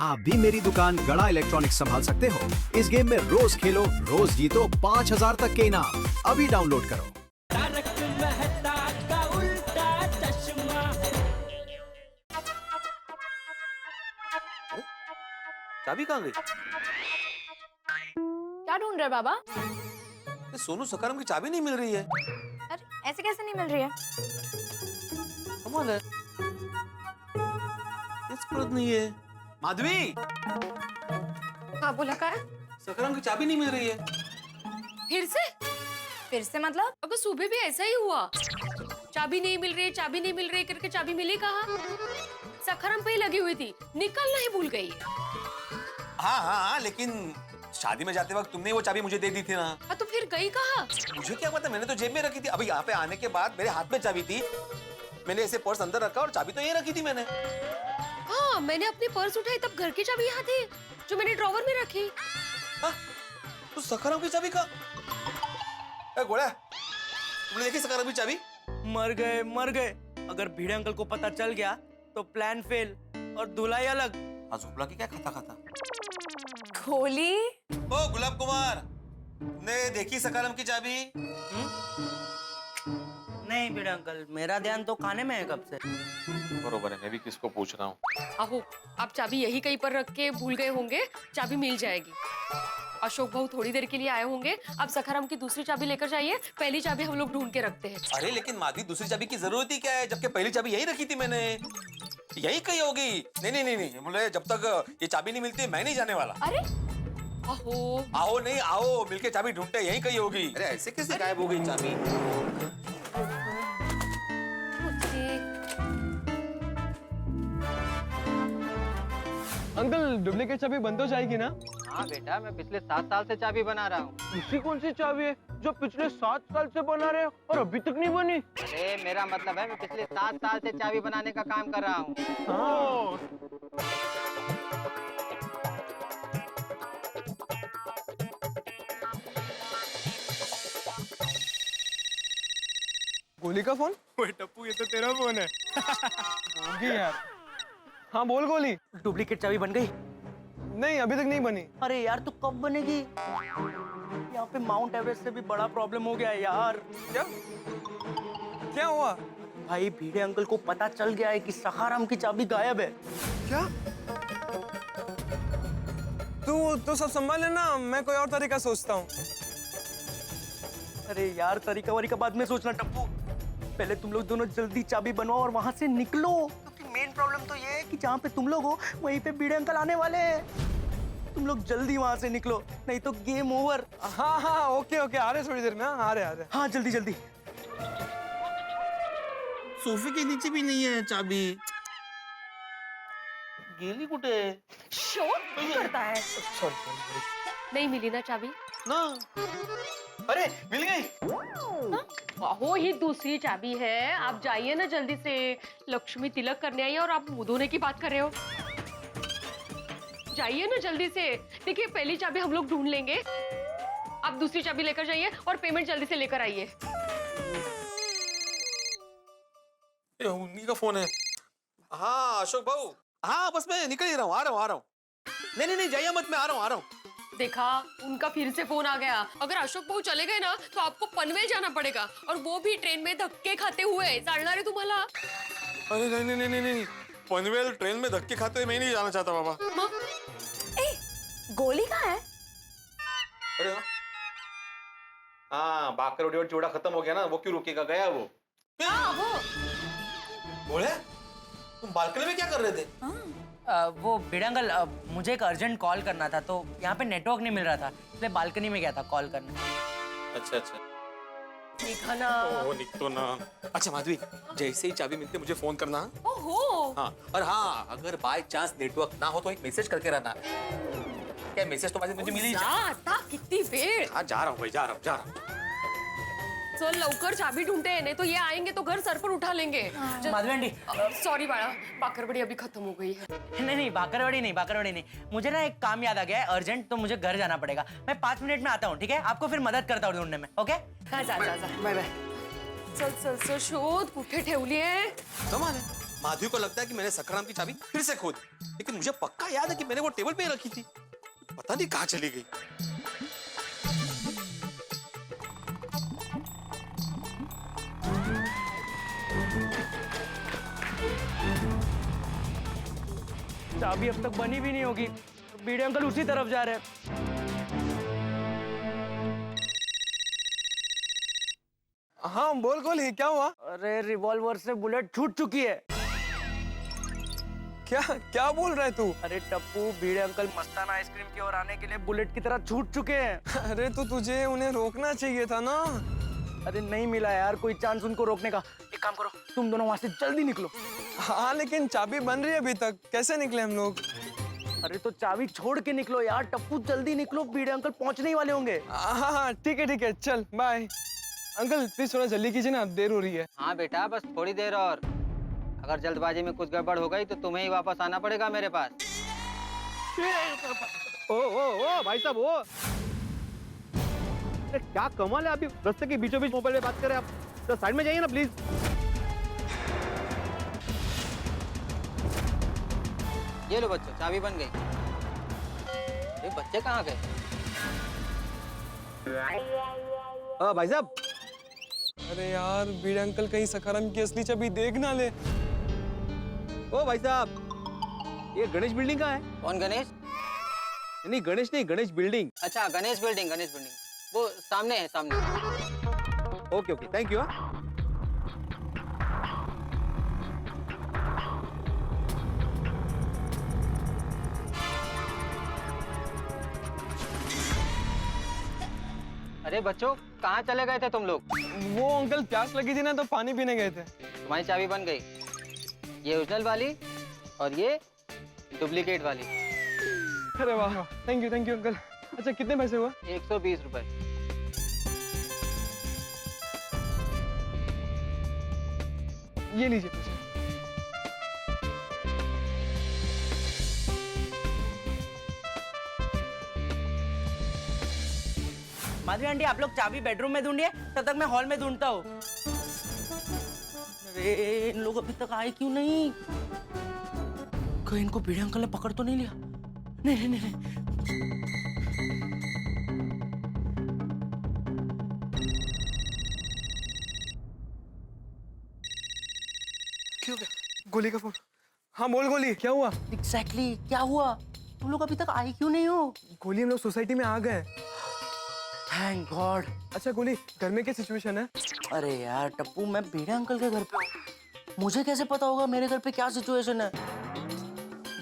आप भी मेरी दुकान गड़ा इलेक्ट्रॉनिक्स संभाल सकते हो। इस गेम में रोज खेलो, रोज जीतो 5000 तक के इनाम। अभी डाउनलोड करो। तारक मेहता का उल्टा चश्मा। चाबी कहाँ गई? क्या ढूंढ रहे बाबा? ये सोनू सकारम की चाबी नहीं मिल रही है। अरे ऐसे कैसे नहीं मिल रही है? कमाल है, इसको नहीं है। माधवी, हाँ बोला का है? सकारम की चाबी नहीं मिल रही है। फिर से मतलब? अगर सुबह भी ऐसा ही हुआ, चाबी नहीं मिल रही, चाबी नहीं मिल रही करके चाबी मिली कहाँ? सखरम पे ही लगी हुई थी, निकलना ही भूल गई। हाँ हाँ हाँ, लेकिन शादी में जाते वक्त तुमने वो चाबी मुझे दे दी थी ना। हाँ तो फिर गई कहाँ? मुझे क्या पता, मैंने तो जेब में रखी थी। अभी यहाँ पे आने के बाद मेरे हाथ में चाबी थी, मैंने ऐसे पर्स अंदर रखा और चाबी तो यही रखी थी मैंने। हाँ, मैंने अपनी पर्स उठाई तब घर की चाबी यहाँ थी, जो मैंने ड्रॉवर में रखी। हाँ, तो सकारम की चाबी कहाँ? गोड़ा, तुमने देखी सकारम की चाबी? मर गए। अगर भिड़े अंकल को पता चल गया तो प्लान फेल और धुलाई अलग। हाँ, झोपड़ा की क्या खाता खाता। खोली? ओ गुलाब कुमार, तुमने देखी सकारम की चाबी? नहीं भिड़े अंकल, मेरा ध्यान तो खाने में है कब से। बरोबर है, मैं भी किसको पूछ रहा हूँ। आहो, आप चाबी यही कहीं पर रख के भूल गए होंगे, चाबी मिल जाएगी। अशोक भाऊ थोड़ी देर के लिए आए होंगे, आप सखाराम की दूसरी चाबी लेकर जाइए, पहली चाबी हम लोग ढूंढ के रखते हैं। अरे लेकिन माधवी, दूसरी चाबी की जरूरत ही क्या है, जबकि पहली चाबी यही रखी थी मैंने। यही कहीं होगी। नहीं, बोले जब तक ये चाबी नहीं मिलती मैं नहीं जाने वाला। अरे आहो, आओ नहीं आओ, मिलके चाबी ढूंढते, यही कहीं होगी। अरे ऐसे कैसे गायब हो गई चाबी? अंकल, डुप्लीकेट चाबी बन तो जाएगी ना? हाँ बेटा, मैं पिछले 7 साल से चाबी बना रहा हूँ। दूसरी कौन सी चाबी है जो पिछले 7 साल से बना रहे हो और अभी तक नहीं बनी? अरे मेरा मतलब है, मैं पिछले 7 साल से चाबी बनाने का काम कर रहा हूँ। हाँ। गोली का फोन? ओए टप्पू, ये तो तेरा फोन है। होगी यार। हाँ बोल गोली। डुप्लीकेट चाबी बन गई? नहीं, अभी तक नहीं बनी। अरे यार, तो कब बनेगी? यहाँ पे माउंट एवरेस्ट से भी बड़ा प्रॉब्लम हो गया है यार। क्या हुआ? भाई, भिड़े अंकल को पता चल गया है कि सखाराम की चाबी गायब है। क्या? तू तो सब संभाल लेना, मैं कोई और तरीका सोचता हूँ। अरे यार, तरीका वरीका बाद में सोचना टप्पू, पहले तुम लोग दोनों जल्दी चाबी बनवाओ और वहां से निकलो, क्योंकि मेन प्रॉब्लम तो ये है कि जहाँ पे तुम लोग हो वहीं पे भिड़े अंकल आने वाले हैं। तुम लोग जल्दी वहां से निकलो, नहीं तो गेम ओवर। हाँ, ओके, आ रहे थोड़ी देर में। आ रहे। हाँ, जल्दी। सोफे के नीचे भी नहीं है चाबी। गेली कुठे? शोर क्यों करता है? नहीं मिली ना चाबी? ना। अरे मिल गई। आहो, ये दूसरी चाबी है, आप जाइए ना जल्दी से। लक्ष्मी तिलक करने आई है और आप मुंह धोने की बात कर रहे हो। जाइए ना जल्दी से। देखिए, पहली चाबी हम लोग ढूंढ लेंगे, आप दूसरी चाबी लेकर जाइए और पेमेंट जल्दी से लेकर आइए। ये उन्हीं का फोन है। हाँ अशोक भाऊ, हाँ बस मैं निकल ही रहा हूँ, आ रहा हूँ। नहीं जाइए मत, मैं आ रहा हूँ। देखा, उनका फिर से फोन आ गया। अगर अशोक भाऊ चले गए ना तो आपको पनवेल जाना पड़ेगा, और वो भी ट्रेन में धक्के खाते हुए। चालना रे तुम्हाला? अरे नहीं, पनवेल ट्रेन में धक्के खाते मैं नहीं जाना चाहता बाबा। गोली कहाँ है? अरे हाँ, बाकर और जोड़ा खत्म हो गया ना, वो क्यों रुकेगा, गया वो। हाँ, वो बोले तुम बालकनी में क्या कर रहे थे? वो भिड़े अंकल, मुझे एक अर्जेंट कॉल करना था, तो यहाँ पे नेटवर्क नहीं मिल रहा था, इसलिए बालकनी में गया था कॉल करने। अच्छा देखा ना। ओ निकतो ना। अच्छा माधवी, जैसे ही चाबी मिलती मुझे फोन करना। ओहो। हाँ, और हाँ, अगर बाय चांस नेटवर्क ना हो तो एक मैसेज करके रहना। क्या मैसेज तो मुझे मिल ही आता कितनी वेळ। हाँ, जा रहा हूँ भाई, जा रहा हूँ। चल लवकर चाबी ढूंढते हैं, नहीं तो ये आएंगे तो घर सर पर उठा लेंगे। माधवी आंटी, सॉरी बाळा, बाकरवड़ी अभी खत्म हो गई है। नहीं, बाकरवड़ी नहीं। मुझे ना एक काम याद आ गया है अर्जेंट, तो मुझे घर जाना पड़ेगा। मैं 5 मिनट में आता हूँ, ठीक है? आपको फिर मदद करता हूँ ढूंढने में, ओके? हाँ, जा। बाय। चल शोध कुठे ठेवली आहे? कमाल है, माधवी को लगता है कि मैंने सखाराम की चाबी फिर से खो दी, लेकिन मुझे पक्का याद है कि मैंने वो टेबल पे ही रखी थी। पता नहीं कहाँ चली गई। चाबी अब तक बनी भी नहीं होगी। बीड़े अंकल उसी तरफ जा रहे हैं। हाँ बोल गोली, क्या हुआ? अरे रिवॉल्वर से बुलेट छूट चुकी है। क्या क्या बोल रहा है तू? अरे टप्पू, बीड़े अंकल मस्ताना आइसक्रीम की ओर आने के लिए बुलेट की तरह छूट चुके हैं। अरे तो तुझे उन्हें रोकना चाहिए था ना। अरे नहीं मिला यार कोई चांस उनको रोकने का। एक काम करो, तुम दोनों वहां से जल्दी निकलो। हाँ लेकिन चाबी बन रही है अभी तक, कैसे निकले हम लोग? अरे तो चाबी छोड़ के निकलो यार टप्पू, जल्दी निकलो, बीड़े अंकल पहुंचने ही वाले होंगे। हाँ हाँ ठीक है, चल बाय। अंकल प्लीज थोड़ा जल्दी कीजिए ना, देर हो रही है। हाँ बेटा, बस थोड़ी देर और। अगर जल्दबाजी में कुछ गड़बड़ हो गई तो तुम्हें ही वापस आना पड़ेगा मेरे पास। ओ भाई साहब, ओ अरे क्या कमाल है, अभी रास्ते के बीचों बीच मोबाइल पे बात कर रहे हैं आप। तो साइड में जाइए ना प्लीज। ये लो बच्चों, चाबी बन गई। ये बच्चे कहाँ गए? भाई साहब, अरे यार बीड़े अंकल कहीं सखाराम की असली चाबी देख ना ले। ओ भाई साहब, ये गणेश बिल्डिंग का है? कौन गणेश? नहीं गणेश नहीं, गणेश बिल्डिंग। अच्छा गणेश बिल्डिंग, वो सामने है, सामने। Okay thank you. अरे बच्चों, कहाँ चले गए थे तुम लोग? वो अंकल प्यास लगी थी ना तो पानी पीने गए थे। तुम्हारी चाबी बन गई। ये ओरिजिनल वाली और ये डुप्लीकेट वाली। अरे वाह, थैंक यू अंकल। अच्छा कितने पैसे हुआ? 120 रुपए। ये लीजिए पैसे। माधवी आंटी, आप लोग चाबी बेडरूम में ढूंढिए, तब तक मैं हॉल में ढूंढता हूँ। अरे इन लोग अभी तक आए क्यों नहीं? कहीं इनको बीड़े अंकल ने पकड़ तो नहीं लिया? नहीं। क्या हो गया? गोली का फोन। हाँ बोल गोली, क्या हुआ? एग्जैक्टली क्या हुआ? तुम लोग अभी तक आए क्यों नहीं हो? गोली, हम लोग सोसाइटी में आ गए। Thank God. अच्छा गोली, घर में क्या सिचुएशन है? अरे यार टप्पू, मैं बीड़े अंकल के घर पे हूँ, मुझे कैसे पता होगा मेरे घर पे क्या सिचुएशन है?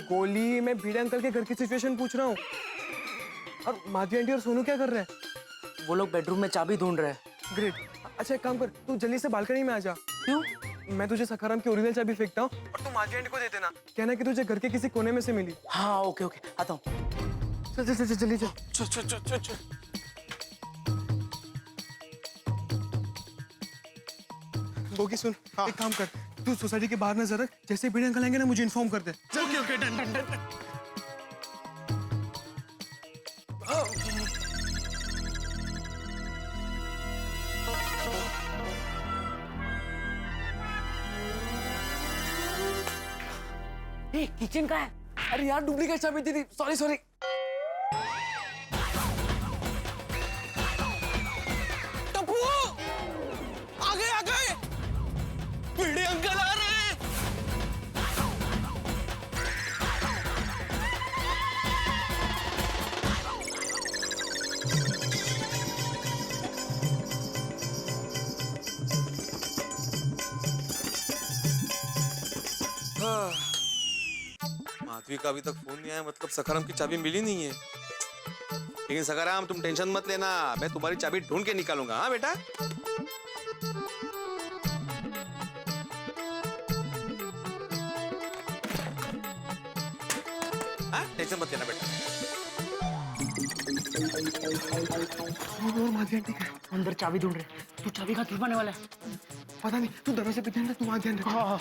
गोली, मैं बीड़े अंकल के घर की सिचुएशन पूछ रहा हूँ। और माधवी आंटी और सोनू क्या कर रहे हैं? वो लोग बेडरूम में चाबी ढूंढ रहे हैं। ग्रेट। अच्छा एक काम कर, तू जल्दी से बालकनी में आ जा। क्यों? मैं तुझे सखाराम की ओरिजिनल चाबी फेंकता हूँ और तू माधवी आंटी को दे देना, कहना कि तुझे घर के किसी कोने में से मिली। हाँ ओके, आता हूँ। चल जल्दी चल। गोगी सुन, एक काम कर, तू सोसाइटी के बाहर नजर रख, जैसे बीड़े अंकल आएंगे ना मुझे इन्फॉर्म कर दे। Okay done. किचन का है। अरे यार डुप्लीकेट चाबी दी थी, सॉरी। टप्पू आ गए, बीड़े अंकल आ रहे हैं। माधवी का अभी तक फोन नहीं आया, मतलब सखाराम की चाबी मिली नहीं है। लेकिन सखाराम तुम टेंशन मत लेना, मैं तुम्हारी चाबी ढूंढ के निकालूंगा। हाँ बेटा, हाँ टेंशन मत लेना बेटा। और माधवी आंटी का अंदर चाबी ढूंढ रहे। तू चाबी का छुपाने वाला है? पता नहीं, तू दरवाजे पे ध्यान रख, तू वहां ध्यान रख। हाँ।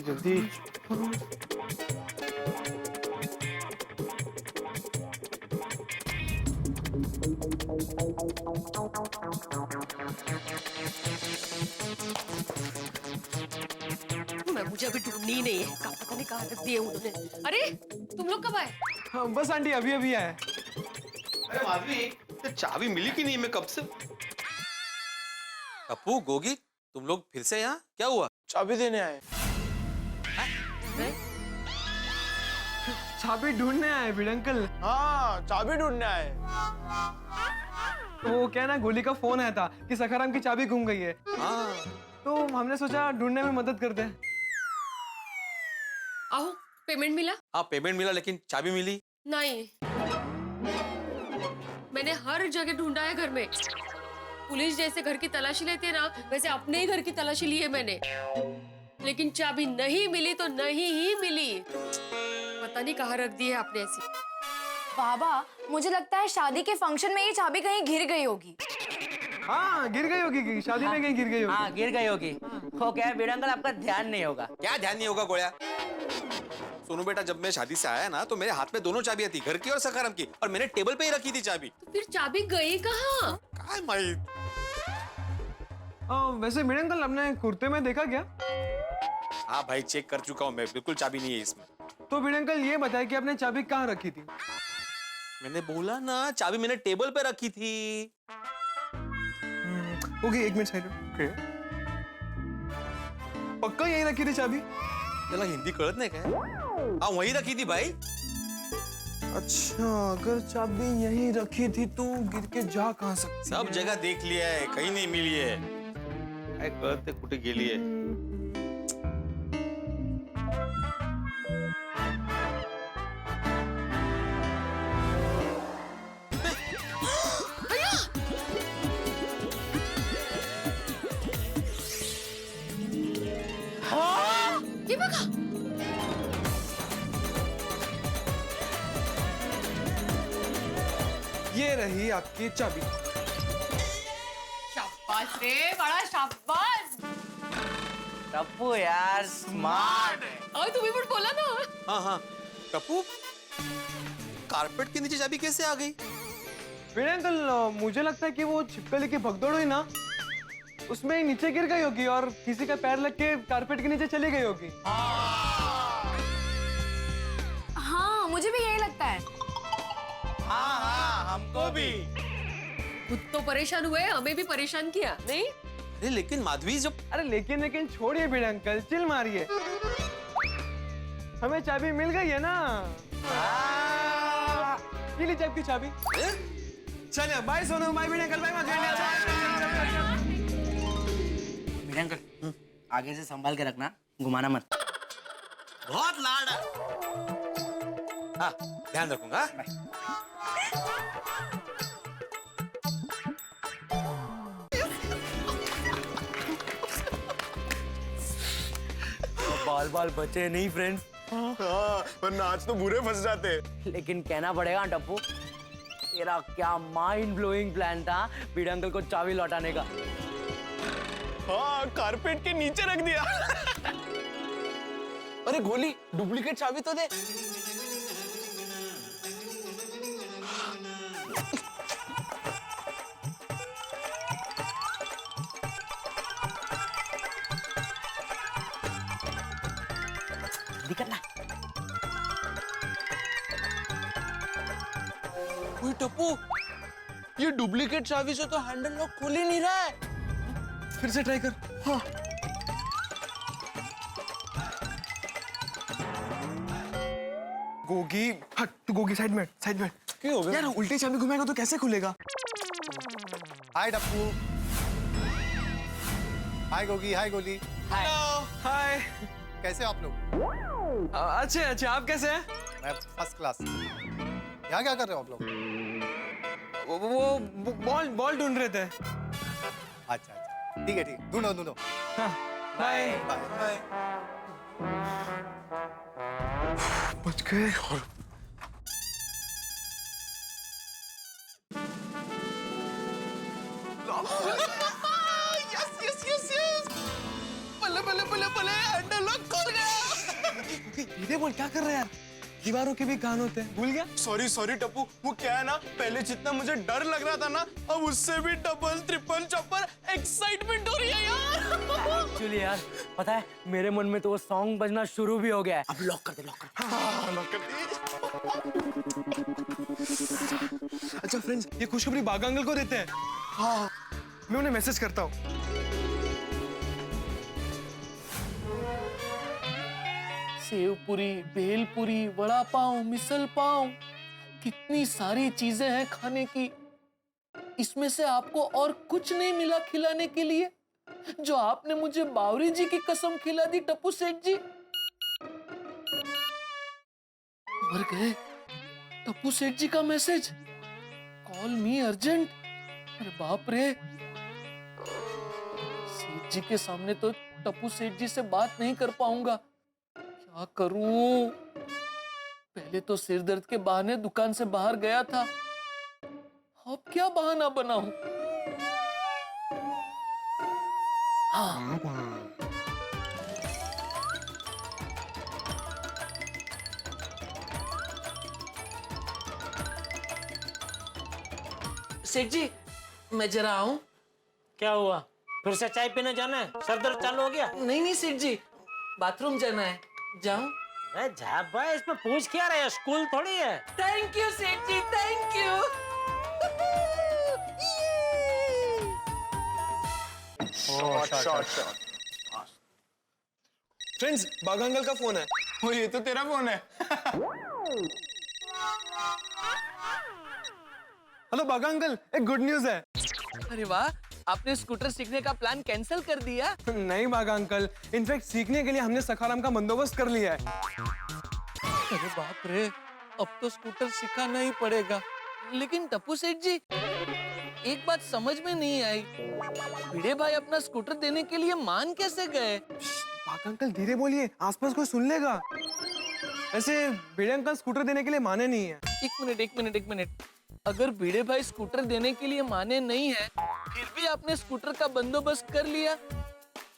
जल्दी। मुझे अभी ढूंढनी ही नहीं है, कहाँ पता नहीं कहाँ रख दिए उन्होंने। अरे तुम लोग कब आए? हाँ, बस आंटी अभी अभी आए। अरे माधवी, ये चाबी मिली कि नहीं? मैं कब से टप्पू गोगी तुम लोग फिर से यहाँ? क्या हुआ? चाबी देने आए। चाबी ढूंढने आए भिड़े अंकल। हाँ, चाबी ढूंढने आए। वो क्या ना, गोली का फोन आया था कि सखाराम की चाबी गुम गई है। हाँ तो हमने सोचा ढूंढने में मदद करते हैं। आओ, पेमेंट मिला? हाँ पेमेंट मिला, लेकिन चाबी मिली नहीं, मैंने हर जगह ढूंढा है घर में। पुलिस जैसे घर की तलाशी लेती है ना, वैसे अपने ही घर की तलाशी ली है मैंने, लेकिन चाबी नहीं मिली तो नहीं ही मिली। पता नहीं कहाँ रख दी है आपने ऐसी। बाबा, मुझे लगता है शादी के फंक्शन में ये चाबी कहीं गिर गई होगी। हाँ, गिर गई होगी, शादी में कहीं गिर गई होगी। हाँ, गिर गई होगी। वो क्या है भिड़े अंकल, आपका ध्यान नहीं होगा। क्या ध्यान नहीं होगा गोया? सोनू बेटा, जब मैं शादी से आया ना तो मेरे हाथ में दोनों चाबियां थी, घर की और सखाराम की, और मैंने टेबल पे ही रखी थी चाबी। तो फिर चाबी गई कहाँ? काय माहित? वैसे भिड़े अंकल, आपने कुर्ते में देखा क्या? हाँ भाई, चेक कर चुका हूँ मैं, बिल्कुल चाबी नहीं है इसमें। तो भिड़े अंकल ये बताया कि आपने चाबी कहाँ रखी थी? मैंने बोला ना, चाबी मैंने टेबल पे रखी थी। ओके, एक मिनट साइड में। पक्का यहीं रखी थी चाबी? त्याला हिंदी कळत नाही काय? हाँ वहीं रखी थी भाई। अच्छा, अगर चाबी यहीं रखी थी तो गिर के जा कहाँ सकती? सब जगह देख लिया है, कहीं नहीं मिली है। काय कळते कुठे गेली है? ये बघा, ये रही आपकी चाबी। शाबाश रे, बड़ा शाबाश। टप्पू यार, स्मार्ट। और तुम्ही पण बोला ना। हाँ हाँ टप्पू, कारपेट के नीचे चाबी कैसे आ गई? भिड़े अंकल, मुझे लगता है कि वो छिपकली की भगदौड़ हुई ना, उसमें ही नीचे गिर गई होगी और किसी का पैर लग के कारपेट के नीचे चली गई होगी। हाँ, मुझे भी यही लगता है। हाँ हाँ, हमको भी। खुद तो परेशान हुए, हमें भी परेशान किया नहीं? अरे लेकिन माधवी, जब अरे लेकिन छोड़िए भिड़े अंकल, चिल मारिए। हमें चाबी मिल गई है ना। ये ली जब की चाबी। चलिए, बाय सोनू, बाय भिड़े अंकल, बाय माधवी। भिड़े अंकल, आगे से संभाल के रखना, घुमाना मत। बहुत लाड है। हाँ ध्यान रखूंगा। बाल बाल बचे नहीं फ्रेंड्स। हाँ, वरना आज तो बुरे फंस जाते। लेकिन कहना पड़ेगा टप्पू, तेरा क्या माइंड ब्लोइंग प्लान था भिड़े अंकल को चाबी लौटाने का। हाँ, कारपेट के नीचे रख दिया। अरे गोली, डुप्लीकेट चाबी तो दे। दिक्कत ना। ओए टप्पू, ये डुप्लीकेट चाबी से तो हैंडल लॉक खुल ही नहीं रहा है। फिर से ट्राई कर। हाँ। गोगी, हट, तू गोगी साइड में, साइड में। क्यों हो गया? यार उल्टी चाबी घुमाएगा तो कैसे खुलेगा? हाय टप्पू। हाय गोगी, हाय गोली। हेलो, हाय। कैसे हो आप लोग? अच्छे अच्छे, आप कैसे हैं? मैं फर्स्ट क्लास। यहाँ क्या कर रहे हो आप लोग? वो बॉल ढूंढ रहे थे। अच्छा अच्छा, ठीक है, ढूंढो ढूंढो। हाँ, बाय बाय। बच गए। और बल्ले बल्ले बल्ले बल्ले, हैंडल लॉक खुल गया। धीरे बोल, क्या कर रहे हैं यार? दीवारों के भी कान होते हैं, भूल गया? सॉरी सॉरी टप्पू, वो क्या है ना, पहले जितना मुझे डर लग रहा था ना, अब उससे भी डबल ट्रिपल चप्पर एक्साइटमेंट हो रही है यार। एक्चुअली यार पता है मेरे मन में तो वो सॉन्ग बजना शुरू भी हो गया है। अब लॉक कर दे, लॉक कर। हाँ, लॉक कर दिए। अच्छा फ्रेंड्स, ये खुशखबरी बागा अंकल को देते हैं। हाँ, मैं उन्हें मैसेज करता हूँ। सेव पूरी, भेल पूरी, वड़ा पाव, मिसल पाव, कितनी सारी चीजें हैं खाने की। इसमें से आपको और कुछ नहीं मिला खिलाने के लिए, जो आपने मुझे बावरी जी की कसम खिला दी टप्पू सेठ जी। मर गए। टप्पू सेठ जी का मैसेज, कॉल मी अर्जेंट। अरे बाप रे, सेठ जी के सामने तो टप्पू सेठ जी से बात नहीं कर पाऊंगा। क्या करूं? पहले तो सिर दर्द के बहाने दुकान से बाहर गया था, अब क्या बहाना बनाऊं? हाँ, सेठ जी मैं जरा आऊं? क्या हुआ, फिर से चाय पीने जाना है? सर दर्द चालू हो गया? नहीं नहीं सेठ जी, बाथरूम जाना है, जाऊं? अरे जा भाई, इसमें पूछ क्या रहे, स्कूल थोड़ी है। थैंक यू सेठ जी, थैंक यू। फ्रेंड्स, बागा अंकल का फोन है। वो ये तो तेरा फोन है। हेलो बागा अंकल, एक गुड न्यूज है। अरे वाह, आपने स्कूटर सीखने का प्लान कैंसिल कर दिया? नहीं बागा अंकल, इनफैक्ट सीखने के लिए हमने सखाराम का बंदोबस्त कर लिया है। अरे बाप रे, अब तो स्कूटर सिखाना ही पड़ेगा। लेकिन टप्पू सेठ जी, एक बात समझ में नहीं आई, भिड़े भाई अपना स्कूटर देने के लिए मान कैसे गए? बागा अंकल धीरे बोलिए, आसपास कोई सुन लेगा। ऐसे भिड़े अंकल स्कूटर देने के लिए माने नहीं है। एक मिनट। अगर भिड़े भाई स्कूटर देने के लिए माने नहीं है, फिर भी आपने स्कूटर का बंदोबस्त कर लिया,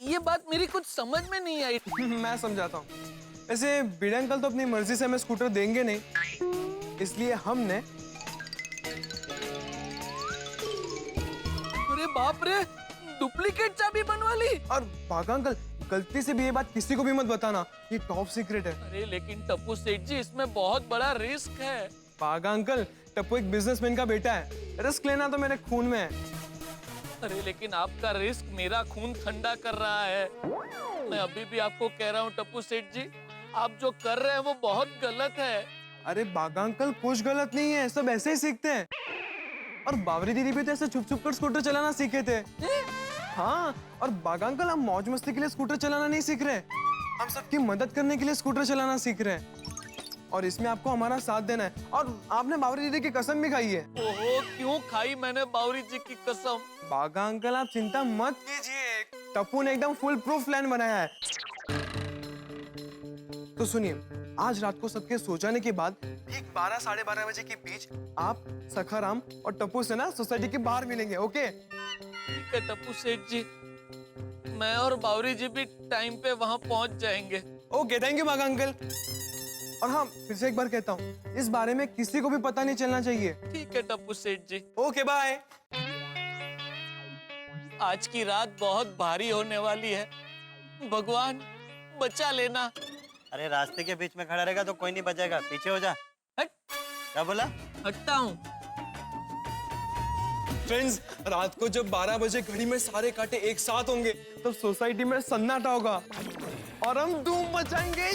ये बात मेरी कुछ समझ में नहीं आई। मैं समझाता हूँ। ऐसे भिड़े अंकल तो अपनी मर्जी से हमें स्कूटर देंगे नहीं, इसलिए हमने। अरे बाप रे, डुप्लीकेट चाबी बनवा ली। और बागा अंकल, गलती से भी ये बात किसी को भी मत बताना, ये टॉप सीक्रेट है। अरे लेकिन टप्पू सेठ जी, इसमें बहुत बड़ा रिस्क है। बागा अंकल, टप्पू एक बिजनेसमैन का बेटा है, रिस्क लेना तो मेरे खून में है। अरे लेकिन आपका रिस्क मेरा खून ठंडा कर रहा है। मैं अभी भी आपको कह रहा हूँ टप्पू सेठ जी, आप जो कर रहे हैं वो बहुत गलत है। अरे बागा अंकल, कुछ गलत नहीं है, सब ऐसे ही सीखते हैं। और बावरी दीदी भी तो ऐसे छुप छुप कर स्कूटर चलाना सीखे थे। हाँ, और बागा अंकल, हम मौज मस्ती के लिए स्कूटर चलाना नहीं सीख रहे, हम सबकी मदद करने के लिए स्कूटर चलाना सीख रहे हैं। और इसमें आपको हमारा साथ देना है। और आपने बावरी दीदी की कसम भी खाई है। ओहो, क्यों खाई मैंने बावरी जी की कसम? बागा अंकल, आप चिंता मत कीजिए, टप्पू ने एकदम फुल प्रूफ प्लान बनाया है। तो सुनिए, आज रात को सबके सो जाने के बाद ठीक 12 साढ़े 12 बजे के बीच आप सखाराम और टप्पू से ना सोसाइटी के बाहर मिलेंगे। ओके? ठीक है टप्पू सेठ जी, मैं और बावरी जी भी टाइम पे वहाँ पहुँच जाएंगे। ओके, थैंक यू बागा अंकल। और हाँ, फिर से एक बार कहता हूँ, इस बारे में किसी को भी पता नहीं चलना चाहिए। ठीक है टप्पू सेठ जी। Okay, bye. आज की रात बहुत भारी होने वाली है, भगवान बचा लेना। अरे रास्ते के बीच में खड़ा रहेगा तो कोई नहीं बचेगा, पीछे हो जा। हट। क्या बोला? हटता हूँ। फ्रेंड्स, रात को जब 12 बजे घड़ी में सारे कांटे एक साथ होंगे, तब सोसाइटी में सन्नाटा होगा और हम धूम मचाएंगे।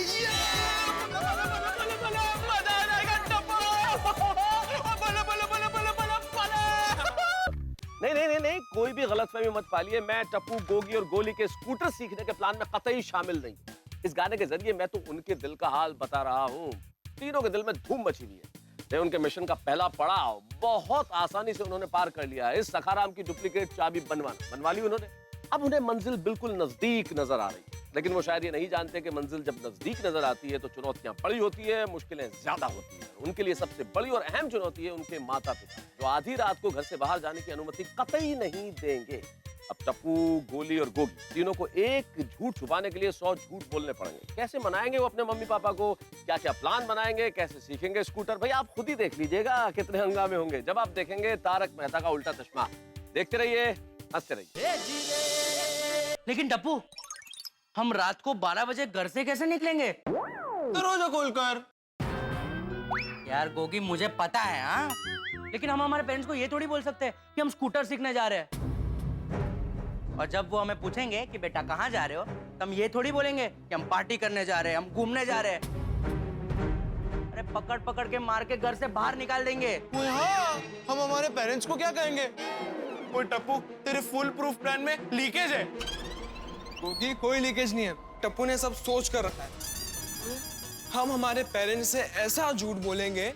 नहीं, कोई भी गलतफहमी मत पालिए। मैं टप्पू, गोगी और गोली के स्कूटर सीखने के प्लान में कतई शामिल नहीं। इस गाने के जरिए मैं तो उनके दिल का हाल बता रहा हूँ। तीनों के दिल में धूम मची हुई है। उनके मिशन का पहला पड़ाव बहुत आसानी से उन्होंने पार कर लिया है। इस सखाराम की डुप्लीकेट चाबी बनवा ली उन्होंने। अब उन्हें मंजिल बिल्कुल नजदीक नजर आ रही है, लेकिन वो शायद ये नहीं जानते कि मंजिल जब नजदीक नजर आती है तो चुनौतियां बड़ी होती है, मुश्किलें ज्यादा होती है। उनके लिए सबसे बड़ी और अहम चुनौती है उनके माता पिता, जो आधी रात को घर से बाहर जाने की अनुमति कतई नहीं देंगे। अब टप्पू, गोली और गोगी तीनों को एक झूठ छुपाने के लिए 100 झूठ बोलने पड़ेंगे। कैसे मनाएंगे वो अपने मम्मी पापा को, क्या क्या प्लान बनाएंगे, कैसे सीखेंगे स्कूटर, भाई आप खुद ही देख लीजिएगा कितने हंगामे होंगे जब आप देखेंगे तारक मेहता का उल्टा चश्मा। देखते रहिए, हंसते रहिए। लेकिन टप्पू, हम रात को 12 बजे घर से कैसे निकलेंगे? दरवाजा खोलकर। यार गोगी, मुझे पता है हाँ, लेकिन हम हमारे पेरेंट्स को ये थोड़ी बोल सकते कि हम स्कूटर सीखने जा रहे हैं। और जब वो हमें पूछेंगे कि बेटा कहाँ जा रहे हो, तो हम ये थोड़ी बोलेंगे कि हम पार्टी करने जा रहे हैं, हम घूमने जा रहे हैं। अरे पकड़ पकड़ के मार के घर से बाहर निकाल देंगे। हाँ, हम हमारे पेरेंट्स को क्या कहेंगे? ओए टप्पू, तेरे फुल प्रूफ प्लान में लीकेज है। क्योंकि कोई लीकेज नहीं है, टप्पू ने सब सोच कर रखा है। हम हमारे पेरेंट्स से ऐसा झूठ बोलेंगे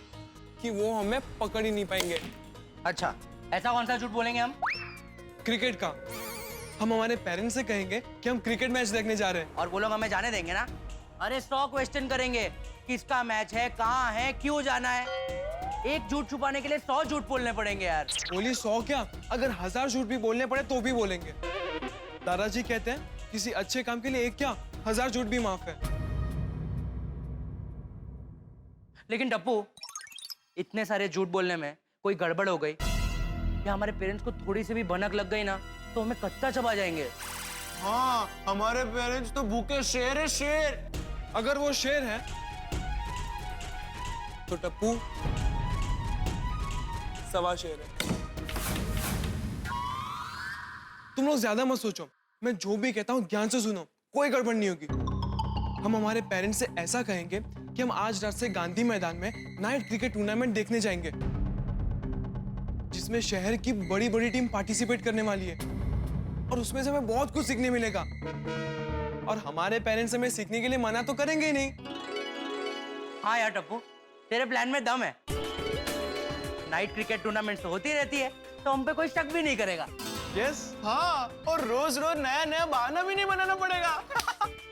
कि वो हमें पकड़ ही नहीं पाएंगे। अच्छा, ऐसा कौन सा झूठ बोलेंगे हम? क्रिकेट का। हम हमारे पेरेंट्स से कहेंगे कि हम क्रिकेट मैच देखने जा रहे हैं। और वो लोग हमें जाने देंगे ना? अरे 100 क्वेश्चन करेंगे, किसका मैच है, कहाँ है, क्यों जाना है। एक झूठ छुपाने के लिए 100 झूठ बोलने पड़ेंगे यार। बोली 100 क्या, अगर 1000 झूठ भी बोलने पड़े तो भी बोलेंगे। दादाजी कहते हैं किसी अच्छे काम के लिए एक क्या 1000 झूठ भी माफ है। लेकिन टप्पू, इतने सारे झूठ बोलने में कोई गड़बड़ हो गई या हमारे पेरेंट्स को थोड़ी सी भी भनक लग गई ना, तो हमें कच्चा चबा जाएंगे। हाँ, हमारे पेरेंट्स तो भूखे शेर है, शेर। अगर वो शेर है तो टप्पू सवा शेर है। तुम लोग ज्यादा मत सोचो, मैं जो भी कहता हूँ ध्यान से सुनो, कोई गड़बड़ नहीं होगी। हम हमारे पेरेंट्स से ऐसा कहेंगे कि हम आज रात से गांधी मैदान में नाइट क्रिकेट टूर्नामेंट देखने जाएंगे, जिसमें शहर की बड़ी बड़ी टीम पार्टिसिपेट करने वाली है और उसमें से हमें बहुत कुछ सीखने मिलेगा। और हमारे पेरेंट्स हमें सीखने के लिए मना तो करेंगे ही नहीं। हाँ यार टप्पू, तेरे प्लान में दम है। नाइट क्रिकेट टूर्नामेंट तो होती रहती है, तो हम पे कोई शक भी नहीं करेगा। यस, हाँ, और रोज रोज नया नया बहाना भी नहीं बनाना पड़ेगा।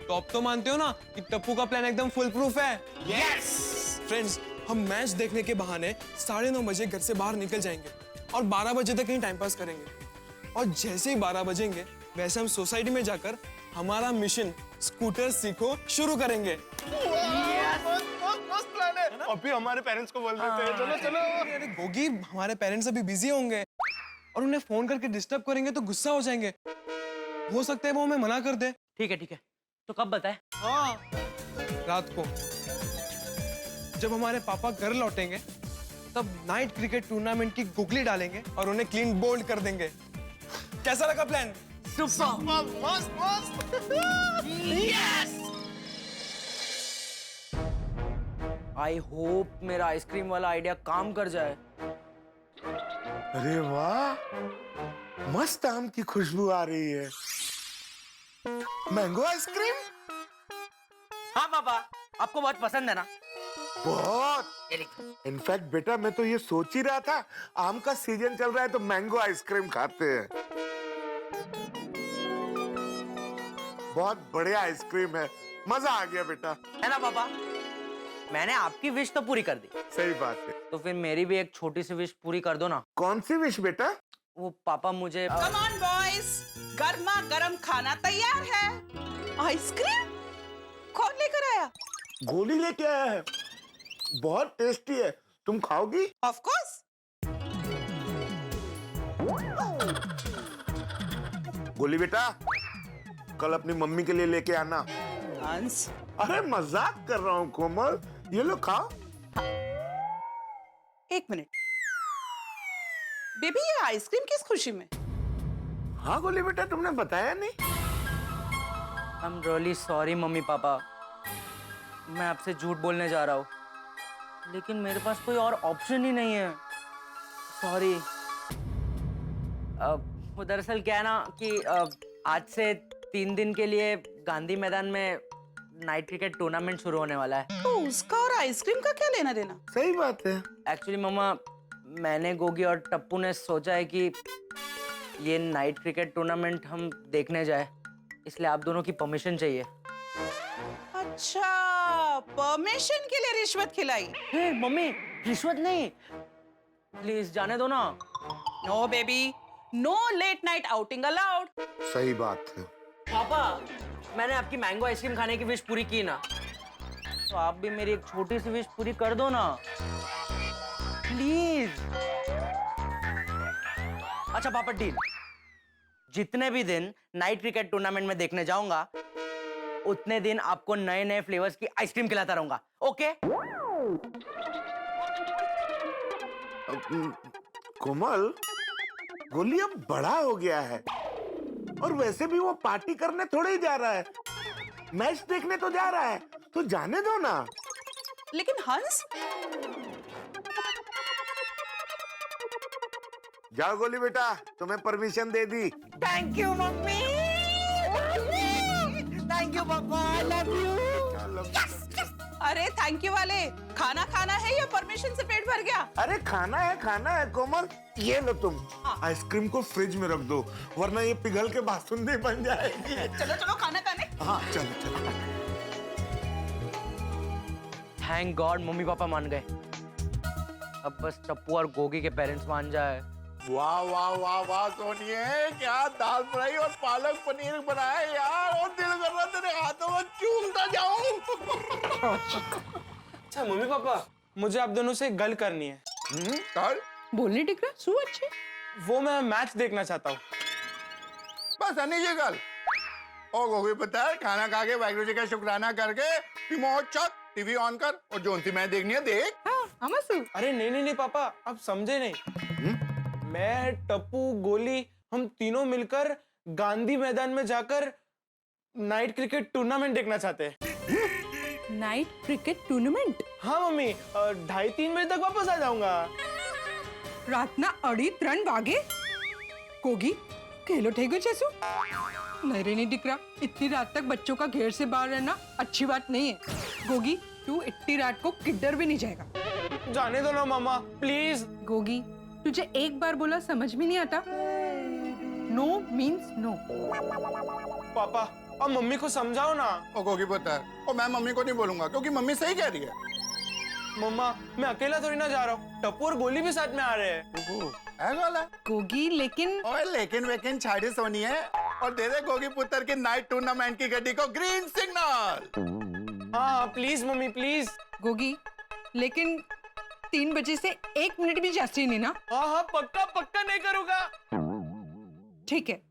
तो अब तो मानते हो ना कि टप्पू का प्लान एकदम फुल प्रूफ है। यस फ्रेंड्स, हम मैच देखने के बहाने 9:30 बजे घर से बाहर निकल जाएंगे और 12 बजे तक कहीं टाइम पास करेंगे। और जैसे ही 12 बजेंगे वैसे हम सोसाइटी में जाकर हमारा मिशन स्कूटर सीखो शुरू करेंगे। मस्त प्लान है। अभी हमारे पेरेंट्स को बोल देते हैं, चलो चलो। अरे गोगी, हमारे पेरेंट्स अभी बिजी होंगे और उन्हें फोन करके डिस्टर्ब करेंगे तो गुस्सा हो जाएंगे। हो सकता है वो हमें मना कर दे। ठीक है, तो कब बताए? हाँ, रात को जब हमारे पापा घर लौटेंगे तब नाइट क्रिकेट टूर्नामेंट की गुगली डालेंगे और उन्हें क्लीन बोल्ड कर देंगे। कैसा लगा प्लान? सुपर, मस्त मस्त। यस! आई होप मेरा आइसक्रीम वाला आइडिया काम कर जाए। अरे वाह, मस्त आम की खुशबू आ रही है। Mango ice cream? हाँ पापा, आपको बहुत पसंद है ना? बहुत। इनफैक्ट बेटा, मैं तो ये सोच ही रहा था, आम का सीजन चल रहा है तो मैंगो आइसक्रीम खाते हैं। बहुत बढ़िया आइसक्रीम है, मजा आ गया बेटा। है ना पापा? मैंने आपकी विश तो पूरी कर दी। सही बात है। तो फिर मेरी भी एक छोटी सी विश पूरी कर दो ना। कौन सी विश बेटा? वो पापा मुझे कम ऑन बॉयज, गर्मा गर्म खाना तैयार है। आइसक्रीम कौन लेकर आया? गोली लेके आया है, बहुत टेस्टी है, तुम खाओगी? Of course. गोली बेटा, कल अपनी मम्मी के लिए लेके आना। हंस, अरे मजाक कर रहा हूँ कोमल, ये लो खाओ। एक मिनट बेबी, ये आइसक्रीम किस खुशी में? हाँ गोली बेटा, तुमने बताया नहीं। I am really sorry mummy papa, मैं आपसे झूठ बोलने जा रहा हूँ, लेकिन मेरे पास कोई और ऑप्शन ही नहीं है। सॉरी। वो दरअसल क्या है ना कि आज से 3 दिन के लिए गांधी मैदान में नाइट क्रिकेट टूर्नामेंट शुरू होने वाला है। तो उसका और आइसक्रीम का क्या लेना देना? सही बात है। एक्चुअली मामा, मैंने, गोगी और टप्पू ने सोचा है कि ये नाइट क्रिकेट टूर्नामेंट हम देखने जाए, इसलिए आप दोनों की परमिशन चाहिए। अच्छा, परमिशन के लिए रिश्वत खिलाई? मम्मी, रिश्वत नहीं, प्लीज जाने दो ना। No baby, no late night outing allowed. सही बात है। पापा, मैंने आपकी मैंगो आइसक्रीम खाने की विश पूरी की ना, तो आप भी मेरी एक छोटी सी विश पूरी कर दो ना, प्लीज। अच्छा पापा, डील। जितने भी दिन नाइट क्रिकेट टूर्नामेंट में देखने जाऊंगा, उतने दिन आपको नए नए फ्लेवर्स की आइसक्रीम खिलाता रहूंगा, ओके? कोमल, गोली अब बड़ा हो गया है और वैसे भी वो पार्टी करने थोड़े ही जा रहा है, मैच देखने तो जा रहा है, तो जाने दो ना। लेकिन हंस, जाओ गोली बेटा, तुम्हें permission they the. Thank you mummy, thank you पापा, आई लव यू। अरे थैंक यू वाले, खाना खाना है या परमिशन से पेट भर गया? अरे खाना है कोमल, ये लो तुम। आइसक्रीम को फ्रिज में रख दो, वरना ये पिघल के बासुंदी बन जाएगी। चलो चलो खाना खाने। हाँ चलो चलो। थैंक गॉड मम्मी पापा मान गए। अब बस टप्पू और गोगी के पेरेंट्स मान जाए। वाह वाह वाह वाह सोनिए, क्या दाल फ्राई और पालक पनीर बनाया यार, और दिल कर रहा तेरे हाथों में चूमता जाऊं। अच्छा मम्मी पापा, मुझे आप दोनों से एक गल करनी है। कर बोलने टिक रहा सु अच्छे। वो मैं मैच देखना चाहता हूँ। बस अन्य जी गल। ओ गोगी पता है, खाना खा के वाहिगुरु जी का शुक्राना करके रिमोट चक, टीवी ऑन कर और जोन सी मैच देखनी है देख। अरे नहीं पापा, आप समझे नहीं। मैं, टप्पू, गोली, हम तीनों मिलकर गांधी मैदान में जाकर नाइट क्रिकेट टूर्नामेंट देखना चाहते हैं। Night cricket tournament? हाँ मम्मी, 2:30-3 बजे तक वापस आ जाऊंगा। रातना 2:30 वागे? गोगी खेलो ठेगो चेसु? नहीं रे, नहीं दिख रहा। इतनी रात तक बच्चों का घेर से बाहर रहना अच्छी बात नहीं है। गोगी, तू इतनी रात को किधर भी नहीं जाएगा। जाने दो ना मामा, प्लीज। गोगी, तुझे एक बार बोला समझ में नहीं आता? No means no. पापा, अब मम्मी को समझाओ ना। ओ गोगी पता है, और मैं मम्मी को नहीं बोलूंगा क्योंकि मम्मी सही कह रही है। मम्मा, मैं अकेला थोड़ी ना जा रहा हूँ, टप्पू और गोली भी साथ में आ रहे हैं। गोगी लेकिन लेकिन वेकिन छाड़ी सोनी है, और दे दे गोगी पुत्र की नाइट टूर्नामेंट की गड्डी को ग्रीन सिग्नल। हाँ प्लीज मम्मी, प्लीज। गोगी लेकिन 3 बजे से 1 मिनट भी जास्ती नहीं ना? हाँ पक्का पक्का नहीं करूँगा। ठीक है,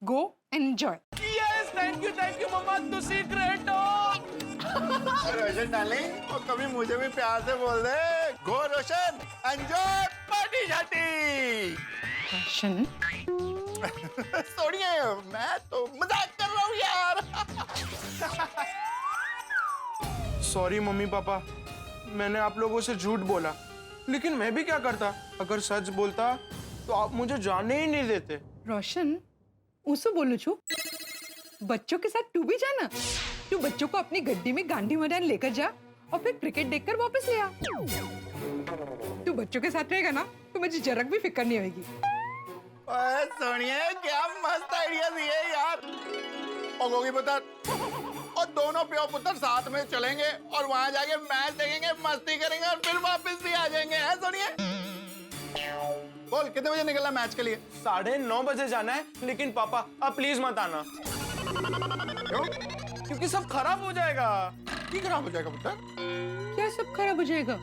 go enjoy. Yes, thank you mamma, तू सीक्रेट हो। रोशन डार्लिंग, और कभी मुझे भी प्यार से बोल दे, गो रोशन, एंजॉय पार्टी जाती। रोशन सोनिए, मैं तो मजाक कर रहा हूँ यार। सॉरी मम्मी पापा, मैंने आप लोगों से झूठ बोला, लेकिन मैं भी क्या करता, अगर सच बोलता तो आप मुझे जाने ही नहीं देते। रोशन, उसको बोलो छू, बच्चों के साथ तू भी जाना। तू बच्चों को अपनी गड्डी में गांधी मैदान लेकर जा और फिर क्रिकेट देखकर वापस ले आ। तू बच्चों के साथ रहेगा ना, तो मुझे जरक भी फिक्र नहीं होगी। ओए सोनिए, क्या मस्त आइडिया दिए यार। और गोगी पुत्र, और दोनों प्यो पुत्र साथ में चलेंगे और वहां जाके मैच देखेंगे, मस्ती करेंगे और फिर वापस भी आ जाएंगे, है सोनिए? बोल, कितने बजे निकलना मैच के लिए? 9:30 बजे जाना है, लेकिन पापा आप प्लीज मत आना। क्यों? क्योंकि सब खराब हो जाएगा। क्या खराब हो जाएगा पुत्र? क्या सब खराब हो जाएगा?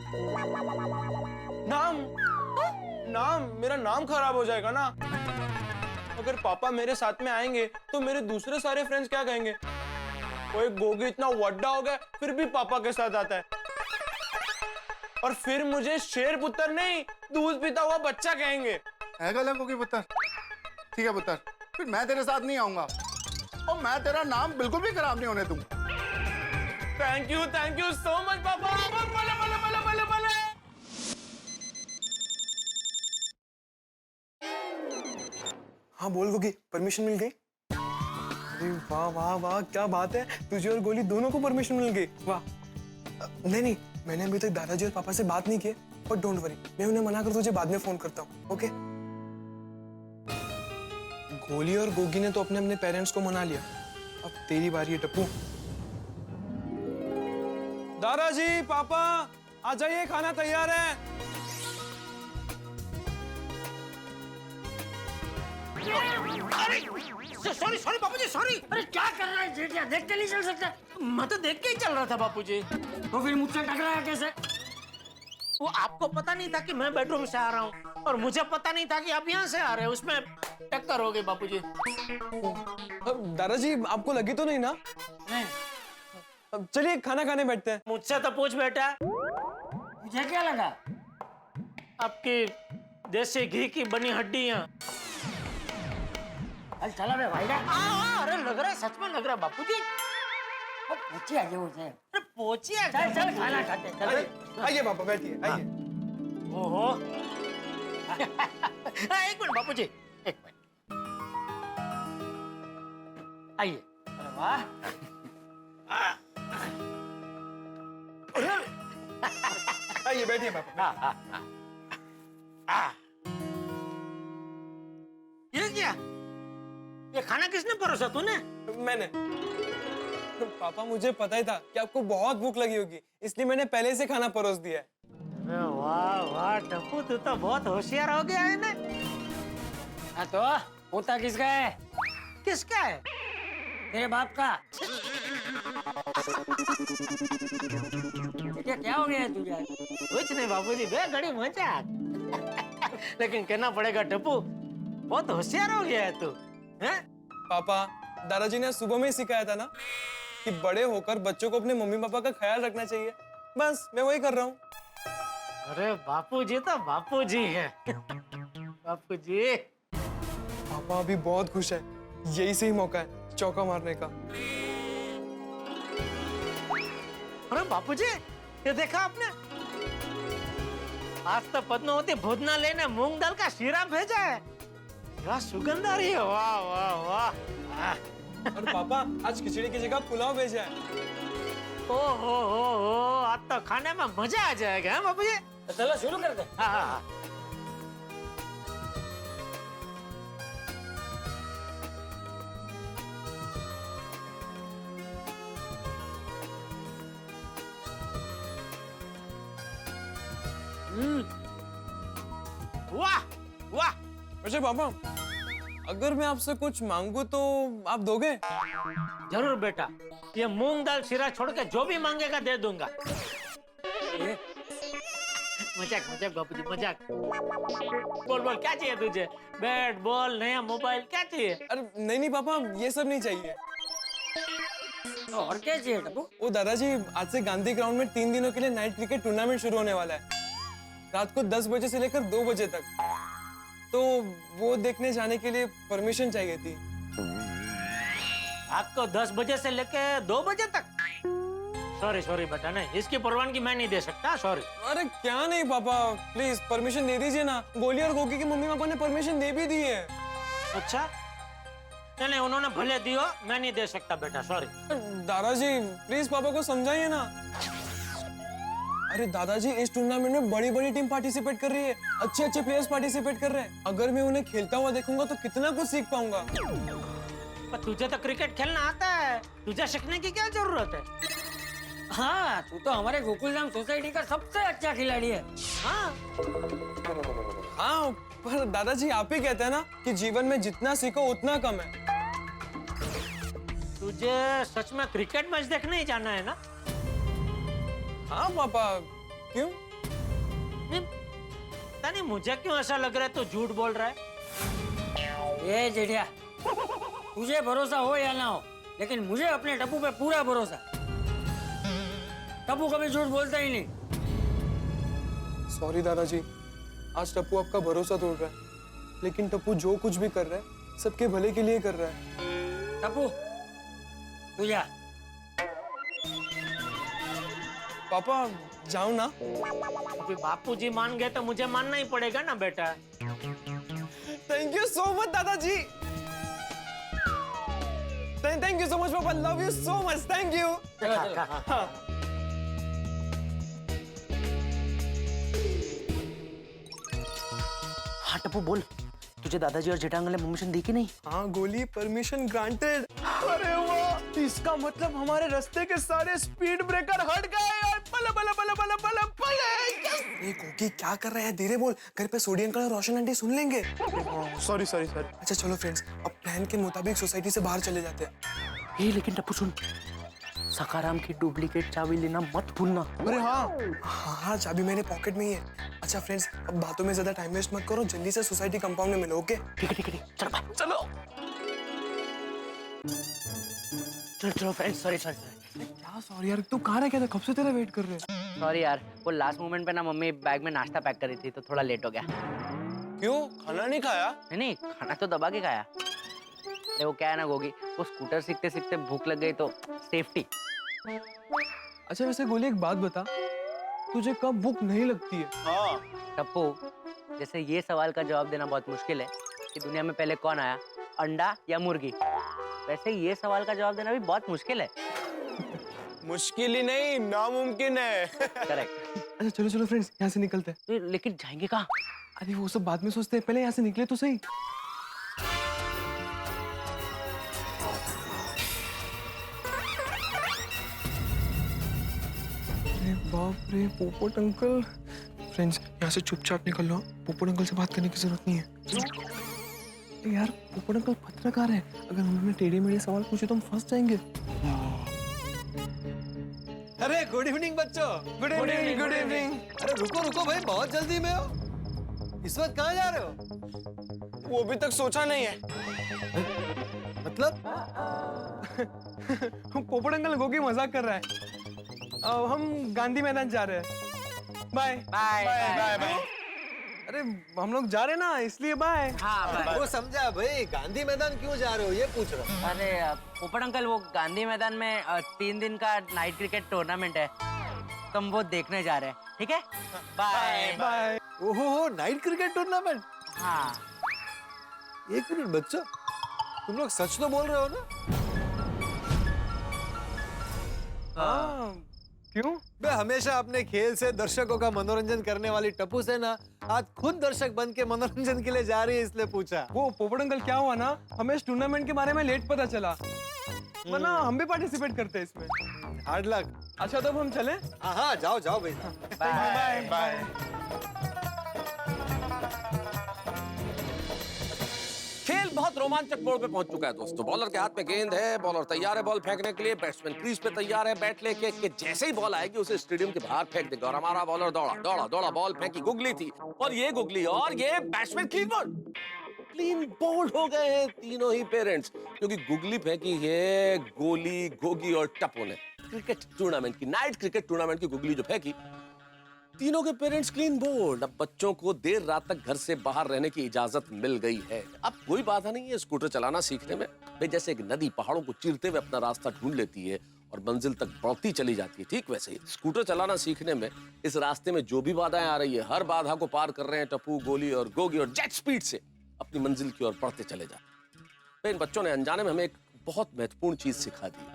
नाम, मेरा नाम खराब हो जाएगा ना। अगर पापा मेरे साथ में आएंगे तो मेरे दूसरे सारे फ्रेंड्स क्या कहेंगे? वो गोगी इतना वड्डा हो गया फिर भी पापा के साथ आता है, और फिर मुझे शेर पुत्र नहीं, दूध पीता हुआ बच्चा कहेंगे। है गलत गोगी पुत्र? ठीक है पुत्र, फिर मैं तेरे साथ नहीं आऊंगा और मैं तेरा नाम बिल्कुल भी खराब नहीं होने दूंगा। थैंक यू सो मच पापा। बले बले बले बले बले। हाँ बोल गोगी, परमिशन मिल गई? अरे वाह वाह वाह, क्या बात है, तुझे और गोली दोनों को परमिशन मिल गई, वाह। नहीं, मैंने अभी तक दादाजी और पापा से बात नहीं की, बट डोंट वरी, मैं उन्हें मना कर तुझे बाद में फोन करता हूँ, ओके? गोली और गोगी ने तो अपने अपने पेरेंट्स को मना लिया, अब तेरी बारी है टप्पू। दादाजी, पापा आ जाइए, खाना तैयार है। सॉरी सॉरी बापूजी सॉरी। अरे क्या कर रहा है जेठिया, देख के नहीं चल सकता? मैं तो देख के ही चल रहा था बापूजी। तो फिर मुझसे टकराया कैसे? वो आपको पता नहीं था कि मैं बेडरूम से आ रहा हूँ, और मुझे पता नहीं था कि आप यहाँ से आ रहे हैं, उसमें टक्कर हो गई बापूजी। दादाजी आपको लगी तो नहीं ना? नहीं। अब चलिए खाना खाने बैठते हैं। मुझसे तो पूछ बेटा, मुझे क्या लगा? आपकी देसी घी की बनी हड्डियाँ। चला बे भाई। अरे लग रहा है, सच में लग रहा है बापूजी। पोची आ जाओ। अरे पोची आ, चल चल खाना खाते हैं। चल आइए पापा बैठिए, आइए। ओहो। एक मिनट बापूजी, एक मिनट। आइए। अरे वाह। आइए बैठिए पापा। ये क्या? ये खाना किसने परोसा? तूने? मैंने। पापा मुझे पता ही था कि आपको बहुत भूख लगी होगी, इसलिए मैंने पहले से खाना परोस दिया है। अरे वाह वाह टप्पू, तू तो बहुत होशियार हो गया है ना। हाँ तो पोता किसका है? किसका है? तेरे बाप का। क्या हो गया है तुझे? कुछ नहीं बापूजी, बेघड़ी मजाक। लेकिन कहना पड़ेगा टप्पू, बहुत होशियार हो गया है तू। हैं? पापा दादाजी ने सुबह में ही सिखाया था ना कि बड़े होकर बच्चों को अपने मम्मी पापा का ख्याल रखना चाहिए। बस मैं वही कर रहा हूँ। अरे बापूजी तो बापूजी है। बापूजी। पापा अभी बहुत खुश है, यही सही मौका है चौका मारने का। अरे बापूजी, ये देखा आपने? आज तो पद्मावती भोजना लेने मूंग दाल का शीरा भेजा है। क्या सुगंध आ रही है, वाह वाह वाह। और पापा आज खिचड़ी की जगह पुलाव भेजा है। ओ, आज तो खाने में मजा आ जाएगा बापूजी। तो चलो शुरू कर दे। हाँ हाँ हाँ। वाह वाह। वैसे पापा अगर मैं आपसे कुछ मांगू तो आप दोगे? जरूर बेटा, ये मूंग दाल शीरा छोड़ के जो भी मांगेगा दे दूंगा। मजाक मजाक बापूजी मजाक। बोल बोल क्या चाहिए तुझे? बैट बॉल, नया मोबाइल, क्या चाहिए? अरे नहीं पापा, ये सब नहीं चाहिए। तो और क्या चाहिए टप्पू? वो दादाजी आज से गांधी ग्राउंड में 3 दिनों के लिए नाइट क्रिकेट टूर्नामेंट शुरू होने वाला है, रात को 10 बजे से लेकर 2 बजे तक। तो वो देखने जाने के लिए परमिशन चाहिए थी। रात को 10 बजे से लेकर 2 बजे तक? सॉरी सॉरी बेटा, नहीं, इसकी परवानगी मैं नहीं दे सकता, सॉरी। अरे क्या नहीं पापा, प्लीज परमिशन दे दीजिए ना। गोली और गोगी की मम्मी पापा ने परमिशन दे भी दी है। अच्छा नहीं, उन्होंने भले दी हो, मैं नहीं दे सकता बेटा, सॉरी। दादाजी प्लीज पापा को समझाइए ना। अरे दादाजी इस टूर्नामेंट में बड़ी बड़ी टीम पार्टिसिपेट कर रही है, अच्छे अच्छे प्लेयर्स पार्टिसिपेट कर रहे हैं। अगर मैं उन्हें खेलता हुआ देखूंगा तो कितना कुछ सीख पाऊंगा। पर तुझे तो क्रिकेट खेलना आता है, तुझे सीखने की क्या जरूरत है? हाँ, तू तो हमारे गोकुलधाम सोसाइटी का सबसे अच्छा खिलाड़ी है। हाँ पर दादाजी आप ही कहते हैं ना कि जीवन में जितना सीखो उतना कम है। तुझे सच में क्रिकेट मैच देखने ही जाना है ना? हाँ पापा, क्यों? नहीं, मुझे क्यों ऐसा लग रहा है तू झूठ बोल रहा है? ये जेठिया, तुझे भरोसा हो या ना हो, लेकिन मुझे अपने टप्पू पे पूरा भरोसा। टप्पू कभी झूठ बोलता ही नहीं। सॉरी दादाजी, आज टप्पू आपका भरोसा तोड़ रहा है, लेकिन टप्पू जो कुछ भी कर रहा है सबके भले के लिए कर रहा है। टप्पू तू जा। पापा जाओ ना। अभी बापूजी मान गए तो मुझे मानना ही पड़ेगा ना बेटा। थैंक यू सो मच दादाजी। थैंक यू सो मच पापा, love you so much, thank you. हाँ टप्पू बोल, तुझे दादाजी और जेठांकल ने परमिशन दी कि नहीं? हाँ गोली, परमिशन ग्रांटेड। अरे वाह, इसका मतलब हमारे रास्ते के सारे स्पीड ब्रेकर हट गए और पले पले पले पले पले पले। अरे गोगी क्या कर रहा है, धीरे बोल, घर पे सोडी अंकल और रोशन आंटी सुन लेंगे। Sorry sorry sorry. अच्छा चलो फ्रेंड्स, अब प्लान के मुताबिक सोसाइटी से बाहर चले जाते हैं। लेकिन टप्पू सुन, सखाराम की डुप्लीकेट चाबी लेना मत भूलना। अरे हाँ, चाबी मेरे पॉकेट में ही है। अच्छा फ्रेंड्स, अब बातों में ज्यादा टाइम वेस्ट मत करो, जल्दी से सोसाइटी कंपाउंड में मिलो। ओके ठीक है चलो चलो फ्रेंड्स। सॉरी क्या सॉरी यार, तू कहाँ रह गया था, कब से तेरा वेट कर रहे हैं। सॉरी यार, वो लास्ट मोमेंट पे ना मम्मी बैग में नाश्ता पैक करी थी तो थोड़ा लेट हो गया। क्यों, खाना नहीं खाया? नहीं खाना तो दबा के खाया। अरे वो क्या है ना गोगी, वो स्कूटर सीखते सीखते भूख लग गई तो सेफ्टी। अच्छा वैसे गोली एक बात बता, तुझे कब भूख नहीं लगती है? हाँ टप्पू, जैसे ये सवाल का जवाब देना बहुत मुश्किल है कि दुनिया में पहले कौन आया, अंडा या मुर्गी, वैसे ये सवाल का जवाब देना भी बहुत मुश्किल है। मुश्किल ही नहीं, नामुमकिन है। करेक्ट। अच्छा चलो चलो फ्रेंड्स, यहाँ से निकलते हैं। लेकिन जाएंगे कहाँ? अरे वो सब बाद में सोचते हैं, पहले यहाँ से निकले तो सही। अरे बाप रे, पोपट अंकल। फ्रेंड्स यहाँ से चुपचाप निकल लो, पोपट अंकल से बात करने की जरूरत नहीं है। यार पोपट अंकल पत्रकार है, अगर उन्होंने टेढ़े मेढ़े सवाल पूछे तो हम फंस जाएंगे। अरे गुड इवनिंग बच्चों। Good evening. Good evening. अरे रुको रुको भाई, बहुत जल्दी में हो, इस वक्त कहाँ जा रहे हो? वो अभी तक सोचा नहीं है। मतलब? पोपट अंकल गोगी मजाक कर रहा है। अब हम गांधी मैदान जा रहे हैं। Bye bye bye bye. अरे हम लोग जा रहे हैं ना, इसलिए बाय। हाँ वो समझा भाई, गांधी मैदान क्यों जा रहे हो ये पूछ रहा हूँ। अरे पोपट अंकल, वो गांधी मैदान में 3 दिन का नाइट क्रिकेट टूर्नामेंट है, तो हम वो देखने जा रहे हैं। ठीक है, बाय बाय। ओहो, नाइट क्रिकेट टूर्नामेंट। हाँ। एक मिनट बच्चों, तुम लोग सच तो बोल रहे हो ना? हाँ, क्यों? मैं हमेशा अपने खेल से दर्शकों का मनोरंजन करने वाली टप्पू सेना आज खुद दर्शक बन के मनोरंजन के लिए जा रही है, इसलिए पूछा। वो पोपट अंकल क्या हुआ ना, हमें इस टूर्नामेंट के बारे में लेट पता चला, वरना हम भी पार्टिसिपेट करते हैं इसमें। Hard luck. अच्छा तब हम चलें? हाँ जाओ जाओ भाई। Bye bye. खेल बहुत रोमांचक मोड़ पे पहुंच चुका है दोस्तों। बॉलर के हाथ में गेंद है, बॉलर तैयार है बॉल फेंकने के लिए, बैट्समैन क्रीज पे तैयार है बैट लेके कि जैसे ही बॉल आएगी उसे स्टेडियम के बाहर फेंक देगा। और हमारा बॉलर दौड़ा दौड़ा दौड़ा, बॉल फेंकी, गुगली थी और ये गुगली और ये बैट्समैन क्लीन बोल्ड हो गए हैं तीनों ही पेरेंट्स, क्योंकि गुगली फेंकी है गोली, गोगी और टप्पू ने। क्रिकेट टूर्नामेंट की, नाइट क्रिकेट टूर्नामेंट की गुगली जो फेंकी, तीनों के पेरेंट्स क्लीन बोल्ड। अब बच्चों को देर रात तक घर से बाहर रहने की इजाजत मिल गई है। अब कोई बाधा नहीं है स्कूटर चलाना सीखने में। भाई जैसे एक नदी पहाड़ों को चीरते हुए अपना रास्ता ढूंढ लेती है और मंजिल तक बढ़ती चली जाती है, ठीक वैसे ही स्कूटर चलाना सीखने में इस रास्ते में जो भी बाधाएं आ रही है, हर बाधा को पार कर रहे हैं टप्पू, गोली और गोगी, और जेट स्पीड से अपनी मंजिल की ओर बढ़ते चले जाते। इन बच्चों ने अनजाने में हमें एक बहुत महत्वपूर्ण चीज सिखा दी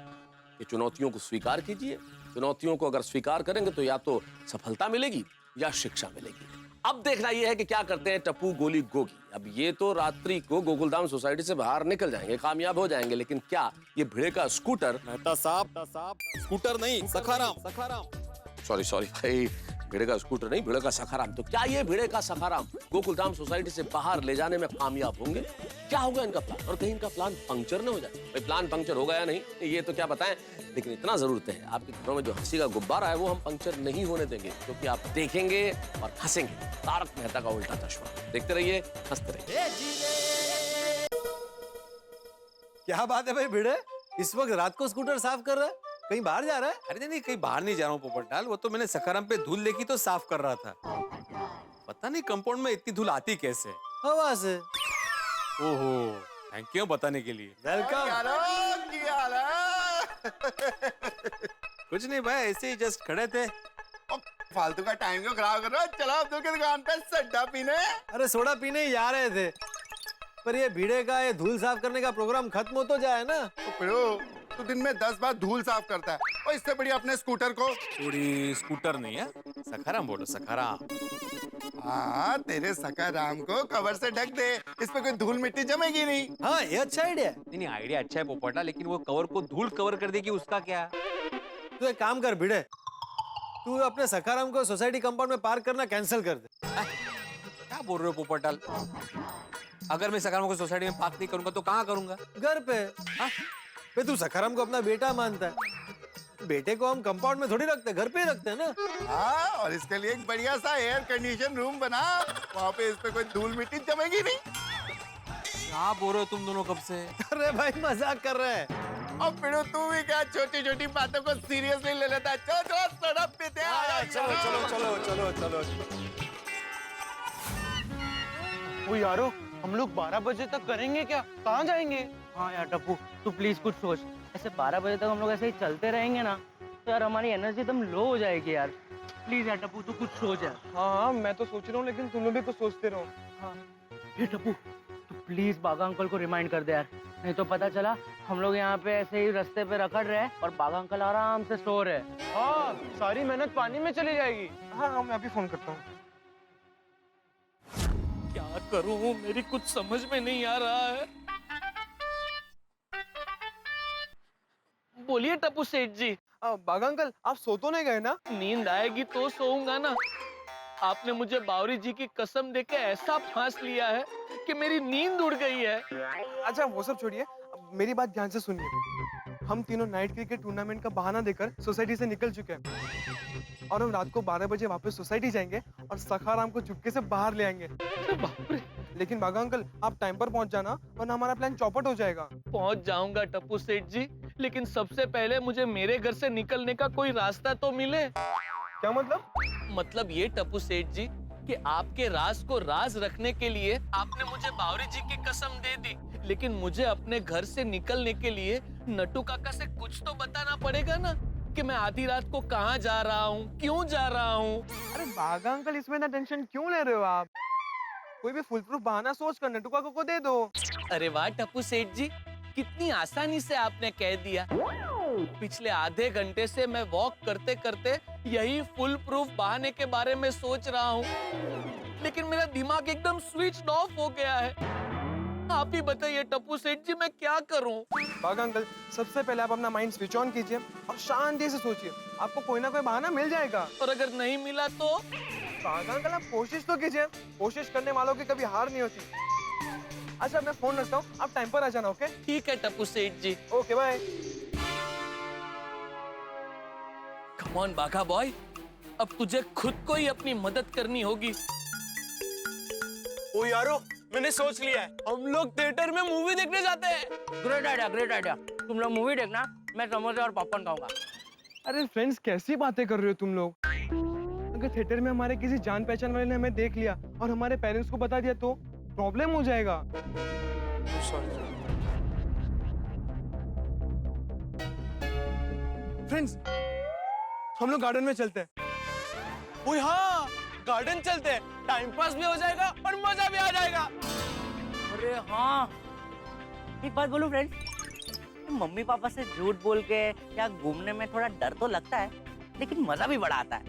कि चुनौतियों को स्वीकार कीजिए। चुनौतियों को अगर स्वीकार करेंगे तो या तो सफलता मिलेगी या शिक्षा मिलेगी। अब देखना यह है कि क्या करते हैं टप्पू, गोली, गोगी। अब ये तो रात्रि को गोकुलधाम सोसाइटी से बाहर निकल जाएंगे, कामयाब हो जाएंगे, लेकिन क्या ये भिड़े का स्कूटर, मेहता साहब स्कूटर नहीं, सखाराम। सॉरी भाई, भिड़े का स्कूटर नहीं, भिड़े का सखाराम। तो क्या ये भिड़े का सखाराम गोकुलधाम सोसाइटी से बाहर ले जाने में कामयाब होंगे? क्या होगा इनका प्लान? और कहीं इनका प्लान पंक्चर न हो जाए। भाई प्लान पंक्चर होगा या नहीं ये तो क्या बताएं, लेकिन इतना जरूर है आपके घरों में जो हंसी का गुब्बारा है वो हम पंक्चर नहीं होने देंगे, क्योंकि आप देखेंगे और हंसेंगे। तारक मेहता का उल्टा चश्मा। देखते रहिए, हंसते रहिए। क्या बात है भाई भिड़े, इस वक्त रात को स्कूटर साफ कर रहा है? कहीं बाहर जा रहा है? अरे नहीं, कहीं बाहर नहीं जा रहा हूँ पोपटलाल, वो तो मैंने सखाराम पे धूल देखी तो साफ कर रहा था। पता नहीं कंपाउंड में इतनी धूल आती कैसे। हवा से। ओहो, थैंक यू बताने के लिए। वेलकम। कुछ नहीं भाई, ऐसे ही जस्ट खड़े थे। फालतू का टाइम क्यों खराब कर रहे हो? चलो अब्दुल की दुकान पे सोडा पीने। अरे सोडा पीने ही जा रहे थे, पर ये भिड़े का ये धूल साफ करने का प्रोग्राम खत्म हो तो जाए ना। तो दिन में 10 बार धूल साफ करता है, और इससे बढ़िया अपने स्कूटर को। थोड़ी स्कूटर नहीं है, सखाराम बोलो, सखाराम। हाँ, तेरे सखाराम को कवर से ढक दे, इस पे कोई धूल मिट्टी जमेगी नहीं। हाँ ये अच्छा आइडिया है। नहीं आइडिया अच्छा है पोपटा, लेकिन वो कवर को धूल कवर कर देगी, उसका क्या? तू एक काम कर भिड़े, तू अपने सखाराम को सोसाइटी कंपाउंड में पार्क करना कैंसिल कर दे। क्या बोल रहे हो पोपटलाल? अगर मैं सखाराम को सोसाइटी में पार्क नहीं करूंगा तो कहाँ करूंगा? घर पे। बे तू सखाराम को अपना बेटा मानता है, बेटे को हम कंपाउंड में थोड़ी रखते, घर पे ही रखते हैं ना। हाँ, और इसके लिए एक बढ़िया सा एयर कंडीशन रूम बना, वहाँ पे इस पे कोई धूल मिट्टी जमेगी नहीं। क्या बोल रहे हो तुम दोनों कब से? अरे भाई मजाक कर रहे हैं। अब पिड़ो तू भी क्या छोटी छोटी बातों को सीरियसली ले लेता है? चलो चलो सड़क पे थे। चलो चलो चलो चलो चलो। वो यारो, हम लोग 12 बजे तक करेंगे क्या? कहाँ जाएंगे? हाँ यार टप्पू, तू प्लीज कुछ सोच। ऐसे 12 बजे तक हम लोग ऐसे ही चलते रहेंगे ना तो यार हमारी एनर्जी एकदम लो हो जाएगी यार। प्लीज यार टप्पू, तू कुछ सोच यार। हाँ मैं तो सोच रहा हूँ, लेकिन तुम लोग भी कुछ सोचते रहो। हाँ ये टप्पू, तू प्लीज बागा अंकल को रिमाइंड कर दे यार, नहीं तो पता चला हम लोग यहाँ पे ऐसे ही रास्ते पे रखड़ रहे हैं और बागा अंकल आराम से सो रहे हैं। हाँ, सारी मेहनत पानी में चली जाएगी। हाँ मैं अभी फोन करता हूँ। क्या करूं, मेरी कुछ समझ में नहीं आ रहा है। बोलिए टप्पू सेठ जी। बागा अंकल, आप सो तो नहीं गए ना? नींद आएगी तो सोऊंगा ना। आपने मुझे बावरी जी की कसम देके ऐसा फांस लिया है कि मेरी नींद उड़ गई है। अच्छा वो सब छोड़िए, मेरी बात ध्यान से सुनिए। हम तीनों नाइट क्रिकेट टूर्नामेंट का बहाना देकर सोसाइटी से निकल चुके हैं और हम रात को 12 बजे वापस सोसाइटी जाएंगे और सखाराम को चुपके से बाहर ले आएंगे। लेकिन बागा अंकल, आप टाइम पर पहुंच जाना वरना हमारा प्लान चौपट हो जाएगा। पहुंच जाऊंगा टप्पू सेठ जी, लेकिन सबसे पहले मुझे मेरे घर से निकलने का कोई रास्ता तो मिले। क्या मतलब? मतलब ये टप्पू सेठ जी कि आपके राज को राज रखने के लिए आपने मुझे बावरी जी की कसम दे दी, लेकिन मुझे अपने घर से निकलने के लिए नट्टू काका से कुछ तो बताना पड़ेगा ना कि मैं आधी रात को कहाँ जा रहा हूँ, क्यों जा रहा हूँ। अरे बागा अंकल, इसमें इतना टेंशन क्यों ले रहे हो आप? कोई भी फुल प्रूफ बहाना सोच कर नट्टू काका को दे दो। अरे वाह टप्पू सेठ जी, कितनी आसानी से आपने कह दिया। पिछले आधे घंटे से मैं वॉक करते करते यही फुल प्रूफ बहाने के बारे में सोच रहा हूँ, लेकिन मेरा दिमाग एकदम स्विच ऑफ हो गया है। आप ही बताइए टप्पू सेठ जी, मैं क्या करूँ? बागा अंकल, सबसे पहले आप अपना माइंड स्विच ऑन कीजिए और शांति से सोचिए, आपको कोई ना कोई बहाना मिल जाएगा। और अगर नहीं मिला तो? बागा अंकल, आप कोशिश तो कीजिए, कोशिश करने वालों की कभी हार नहीं होती। अच्छा मैं फोन रखता हूँ, आप टाइम पर आ जाना। ओके? ठीक है Tappu Seth ji. Okay bye. Come on Bagha boy, अब तुझे खुद को ही अपनी मदद करनी होगी। ओ यारो, मैंने सोच लिया है, हम लोग थिएटर में मूवी देखने जाते हैं। Great idea, great idea. तुम लोग मूवी देखना, मैं समोसे और पॉपकॉर्न खाऊंगा। अरे फ्रेंड्स, कैसी बातें कर रहे हो तुम लोग? अगर थिएटर में हमारे किसी जान पहचान वाले ने हमें देख लिया और हमारे पेरेंट्स को बता दिया तो प्रॉब्लम हो जाएगा। फ्रेंड्स, हम लोग गार्डन में चलते हैं। ओए हाँ, गार्डन चलते हैं, टाइम पास भी हो जाएगा और मजा भी आ जाएगा। अरे हाँ, एक बात बोलूं फ्रेंड्स, मम्मी पापा से झूठ बोल के क्या घूमने में थोड़ा डर तो लगता है, लेकिन मजा भी बड़ा आता है।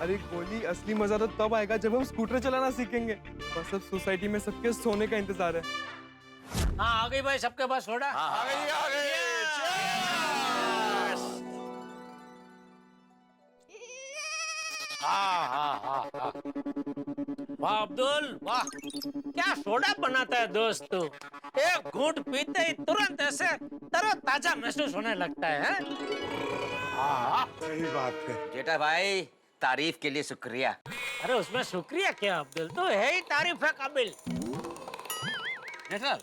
अरे गोली, असली मजा तो तब आएगा जब हम स्कूटर चलाना सीखेंगे। बस अब सोसाइटी में सबके सोने का इंतजार है। हाँ आ गई भाई, सबके पास सोडा? आ गई, आ गई। वाह अब्दुल, वाह क्या सोडा बनाता है दोस्त तू। एक घूंट पीते ही तुरंत ऐसे तरोताजा महसूस होने लगता है। सही बात है। जेठा भाई, तारीफ के लिए शुक्रिया। अरे उसमें शुक्रिया क्या अब्दुल, तो है ही तारीफ है काबिल। जेठा,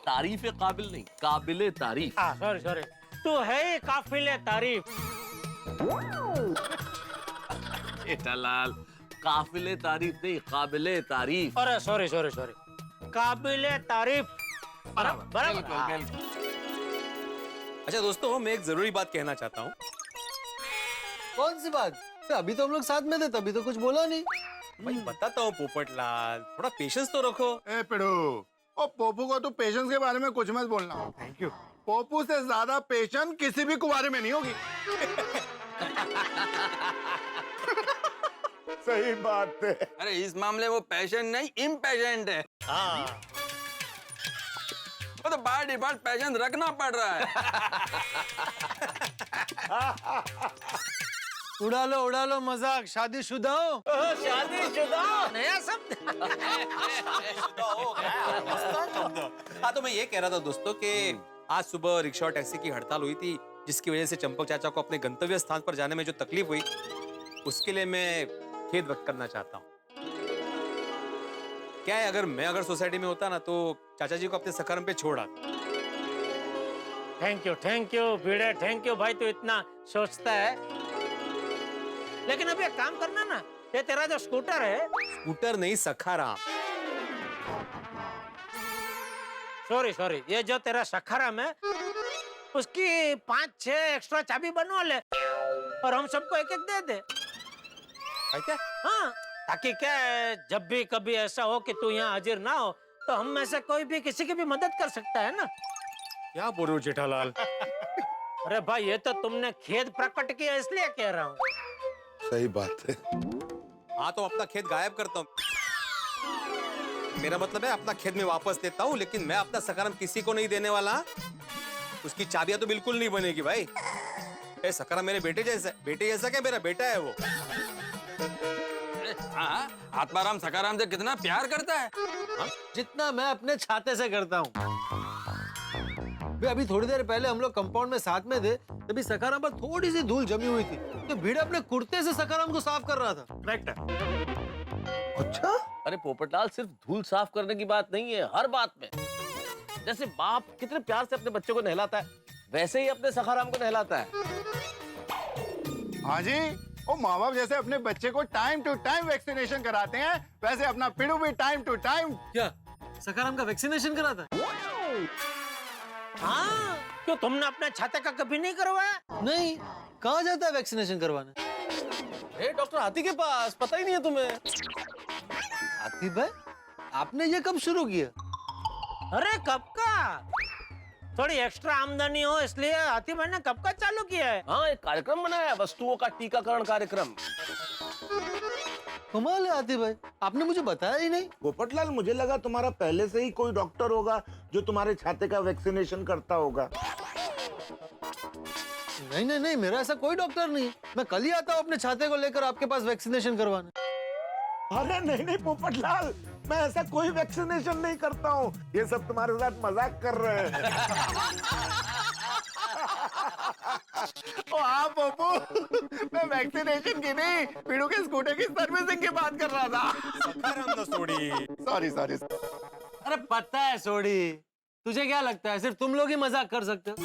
तारीफ काबिल नहीं, काबिले तारीफ। सॉरी सॉरी, तू है ही काफिले तारीफ। जेठालाल, काफिले तारीफ नहीं, काबिले तारीफ। अरे सॉरी सॉरी सॉरी, काबिले तारीफ। बराबर। अच्छा दोस्तों, मैं एक जरूरी बात कहना चाहता हूँ। कौन सी बात? अभी तो हम लोग साथ में थे, तभी तो कुछ बोला नहीं। भाई बताता हूँ पोपटलाल, थोड़ा पेशेंस तो रखो। ए पिड़ू, ओ पोपू को तू पेशेंस के बारे में कुछ मत बोलना। Thank you. पोपू से ज्यादा पेशेंस किसी भी कुवारे में नहीं होगी। सही बात है। अरे इस मामले वो पैशन नहीं, इम्पेशेंट है। हाँ, वो तो बार डिफॉल्ट पैशन रखना पड़ रहा है। उड़ा लो मजाक, शादीशुदा हो? शादीशुदा नया शब्द। हाँ, तो मैं ये कह रहा था दोस्तों कि आज सुबह रिक्शा और टैक्सी की हड़ताल हुई थी, जिसकी वजह से चंपक चाचा को अपने गंतव्य स्थान पर जाने में जो तकलीफ हुई, उसके लिए मैं खेद व्यक्त करना चाहता हूँ। क्या है, अगर सोसाइटी में होता ना तो चाचा जी को अपने सखाराम पे छोड़ आता। Thank you Bhide, thank you भाई, तू इतना सोचता है। लेकिन अब एक काम करना ना, ये तेरा जो स्कूटर है, स्कूटर नहीं सखाराम। सॉरी, ये जो तेरा सखाराम है, उसकी 5-6 एक्स्ट्रा चाबी बनवा ले और हम सबको एक दे दे। क्या? हाँ, ताकि क्या है, जब भी कभी ऐसा हो कि तू यहाँ हाजिर ना हो तो हम में से कोई भी किसी की भी मदद कर सकता है ना। क्या बोल रहे हो जेठालाल? अरे भाई, ये तो तुमने खेद प्रकट किया इसलिए कह रहा हूँ। सही बात है। हाँ, तो अपना खेत गायब करता हूँ। मेरा मतलब है अपना खेत में वापस देता हूँ, लेकिन मैं अपना सखाराम किसी को नहीं देने वाला। उसकी चाबियां तो बिल्कुल नहीं बनेगी भाई। सखाराम मेरे बेटे जैसा क्या? मेरा बेटा है वो। हाँ, आत्माराम सखाराम से कितना प्यार करता है। हाँ? जितना मैं अपने छाते से करता हूँ। अभी थोड़ी देर पहले हम लोग कंपाउंड में साथ में थे, तभी सखाराम पर थोड़ी सी धूल जमी हुई थी, तो भिड़े अपने कुर्ते से सखाराम को साफ कर रहा था। अच्छा? अरे पोपटलाल, सिर्फ धूल साफ करने की बात नहीं है, हर बात में। जैसे बाप कितने प्यार से अपने बच्चे को नहलाता है, वैसे ही अपने सखाराम को नहलाता है। हाँ जी, वो माँ बाप जैसे अपने बच्चे को टाइम टू टाइम वैक्सीनेशन कराते हैं, वैसे अपना पिड़ू भी टाइम टू टाइम। क्या सखाराम का वैक्सीनेशन कराता है? हाँ, क्यों तुमने अपने छाते का कभी नहीं करवाया? नहीं, कहाँ जाता है वैक्सीनेशन करवाने? डॉक्टर हाथी के पास, पता ही नहीं है तुम्हें? हाथी भाई, आपने ये कब शुरू किया? अरे कब का? थोड़ी एक्स्ट्रा आमदनी हो इसलिए हाथी भाई ने कब का चालू किया है। हाँ, एक कार्यक्रम बनाया है, वस्तुओं का टीकाकरण कार्यक्रम। कमाल है हाथी भाई, आपने मुझे बताया ही नहीं। पोपटलाल, मुझे लगा तुम्हारा पहले से ही कोई डॉक्टर होगा जो तुम्हारे छाते का वैक्सीनेशन करता होगा। नहीं, मेरा ऐसा कोई डॉक्टर नहीं। मैं कल ही आता हूँ अपने छाते को लेकर आपके पास वैक्सीनेशन करवाने। अरे नहीं नहीं मैं ऐसा कोई वैक्सीनेशन नहीं करता हूँ, ये सब तुम्हारे साथ मजाक कर रहे हैं। ओ हाँ पप्पू, मैं वैक्सीनेशन की नहीं, पीड़ू के स्कूटर की सर्विसिंग की बात कर रहा था। सॉरी। अरे पता है सोडी, तुझे क्या लगता है सिर्फ तुम लोग ही मजाक कर सकते हो?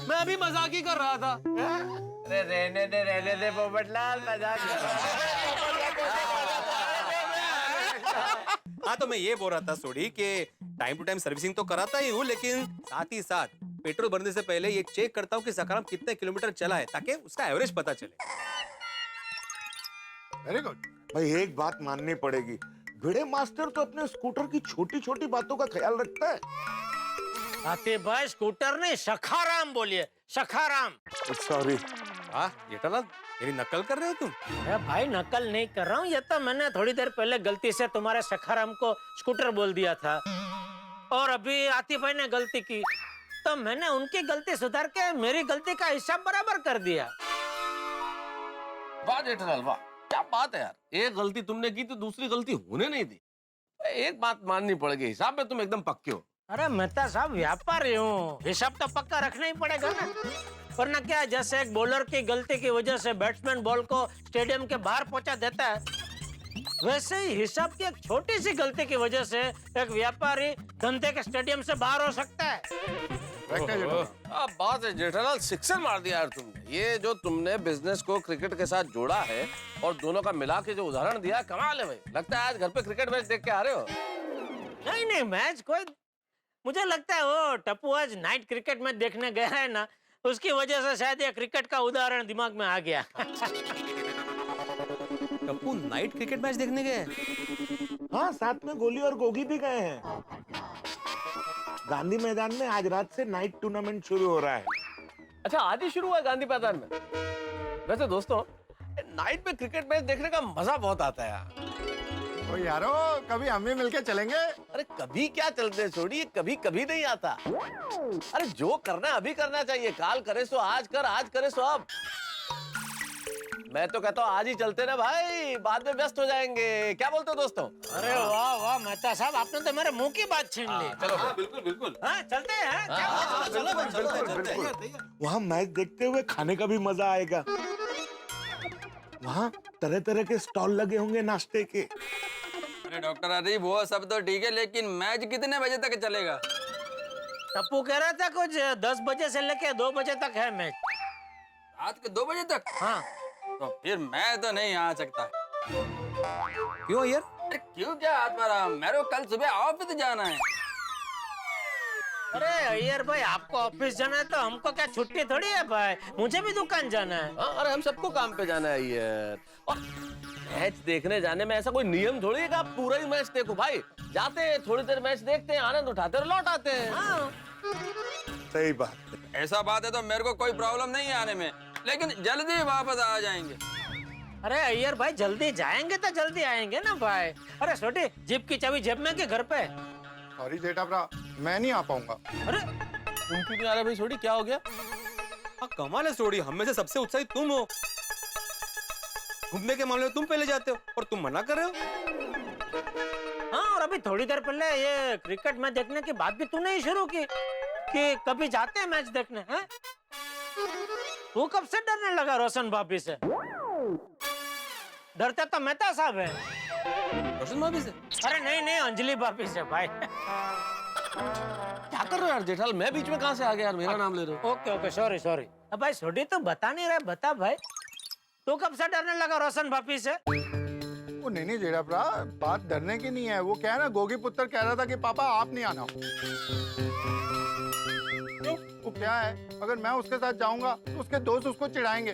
मैं अभी मजाक ही कर रहा था। अरे रहने दे पोपटलाल, मजाक कर रहा है। हाँ, तो मैं ये बोल रहा था सोडी कि टाइम टू टाइम सर्विसिंग तो कराता ही हूँ, लेकिन साथ ही साथ पेट्रोल भरने से पहले ये चेक करता हूँ कि सखाराम कितने किलोमीटर चला है, ताकि उसका एवरेज पता चले। वेरी गुड भाई, एक बात माननी पड़ेगी, भिड़े मास्टर तो अपने स्कूटर की छोटी छोटी बातों का ख्याल रखता है। हाथी भाई, स्कूटर नहीं सखाराम बोलिए, सखाराम। सॉरी। हाँ जेठालाल, मेरी नकल कर रहे हो तुम? अरे भाई, नकल नहीं कर रहा हूँ, ये तो मैंने थोड़ी देर पहले गलती से तुम्हारे सखाराम को स्कूटर बोल दिया था, और अभी हाथी भाई ने गलती की तो मैंने उनकी गलती सुधार के मेरी गलती का हिसाब बराबर कर दिया। वाह जेठालाल वाह, क्या बात है यार, एक गलती तुमने की तो दूसरी गलती होने नहीं दी। एक बात माननी पड़ेगी, हिसाब में तुम एकदम पक्के हो। अरे मेहता साहब व्यापारी हूँ, हिसाब तो पक्का रखना ही पड़ेगा ना, वरना क्या, जैसे एक बॉलर की गलती की वजह से बैट्समैन बॉल को स्टेडियम के बाहर पहुंचा देता है, वैसे ही हिसाब की एक छोटी सी गलती की वजह से एक व्यापारी धंधे के स्टेडियम से बाहर हो सकता है। बात है जेठालाल, सिक्सर मार दिया यार तुमने। ये जो तुमने बिजनेस को क्रिकेट के साथ जोड़ा है और दोनों का मिला के जो उदाहरण दिया, कमाल है भाई। लगता है आज घर पे क्रिकेट मैच देख के आ रहे हो। नहीं, मैच कोई, मुझे लगता है वो टप्पू आज नाइट क्रिकेट मैच देखने गया है ना, उसकी वजह से शायद ये क्रिकेट का उदाहरण दिमाग में आ गया। टप्पू नाइट क्रिकेट मैच देखने गए? हाँ, साथ में गोली और गोगी भी गए हैं। गांधी मैदान में आज रात से नाइट टूर्नामेंट शुरू हो रहा है। अच्छा, आज ही शुरू हुआ है गांधी मैदान में? वैसे दोस्तों, नाइट में क्रिकेट मैच देखने का मजा बहुत आता है यार। ओ यारो, कभी हम भी मिलके चलेंगे? अरे कभी क्या चलते छोड़िए, कभी कभी नहीं आता। अरे जो करना है अभी करना चाहिए, काल करे सो आज कर, आज करे सो अब। मैं तो कहता हूँ आज ही चलते ना भाई, बाद में व्यस्त हो जाएंगे। क्या बोलते हो दोस्तों? अरे वाह वाह मेहता साहब, आपने तो मेरे मुंह की बात छीन ली। चलो बिल्कुल बिल्कुल। हाँ चलते हैं। वहाँ मैच देखते हुए खाने का भी मजा आएगा। वहाँ तरह तरह के स्टॉल लगे होंगे नाश्ते के। अरे डॉक्टर अरे वो सब तो ठीक है, लेकिन मैच कितने बजे तक चलेगा? टप्पू कह रहा था कुछ 10 बजे से लेके 2 बजे तक है मैच। रात के 2 बजे तक? हाँ। तो फिर मैं तो नहीं आ सकता। क्यों यार? अरे क्यों क्या आत्माराम, मेरे को कल सुबह ऑफिस जाना है। अरे अय्यर भाई, आपको ऑफिस जाना है तो हमको क्या छुट्टी थोड़ी है भाई, मुझे भी दुकान जाना है। अरे हम सबको काम पे जाना है यार। और मैच देखने जाने में ऐसा कोई नियम थोड़ी है कि आप पूरा ही मैच देखो भाई। जाते हैं थोड़ी देर मैच देखते हैं, आनंद उठाते हैं और लौट आते हैं। हाँ। सही बात। ऐसा बात है तो मेरे को कोई प्रॉब्लम नहीं है आने में, लेकिन जल्दी वापस आ जाएंगे। अरे अय्यर भाई, जल्दी जाएंगे तो जल्दी आएंगे ना भाई। अरे छोटी, जीप की चाबी जेब में के घर पे? सॉरी जेठा भरा, मैं नहीं आ पाऊंगा। अरे तुम क्यों नहीं आ रहे भाई? छोड़ी क्या हो गया? कमाल है सोडी, हम में से सबसे उत्साहित तुम हो। घूमने के मामले में तुम पहले जाते हो और तुम मना कर रहे हो। हाँ, और अभी थोड़ी देर पहले ये क्रिकेट मैच देखने की बात भी तूने ही शुरू की कि कभी जाते हैं मैच देखने हैं? तू कब से डरने लगा रोशन भाभी से? डरते तो मेहता साहब है। रोशन भाभी से? अरे नहीं नहीं, अंजलि भाभी से भाई। क्या कर रहे हो यार जेठाल, मैं बीच में कहाँ से आ गया यार, मेरा नाम ले रहे हो। Okay okay, sorry sorry. अब भाई छोटी तो बता नहीं रहे, बता भाई, तू कब से डरने लगा रोशन भाभी से? वो नहीं जेठा भरा, बात डरने की नहीं है। वो क्या है ना, गोगी पुत्र कह रहा था कि पापा आप नहीं आना। वो क्या है, अगर मैं उसके साथ जाऊंगा तो उसके दोस्त उसको चिढ़ाएंगे।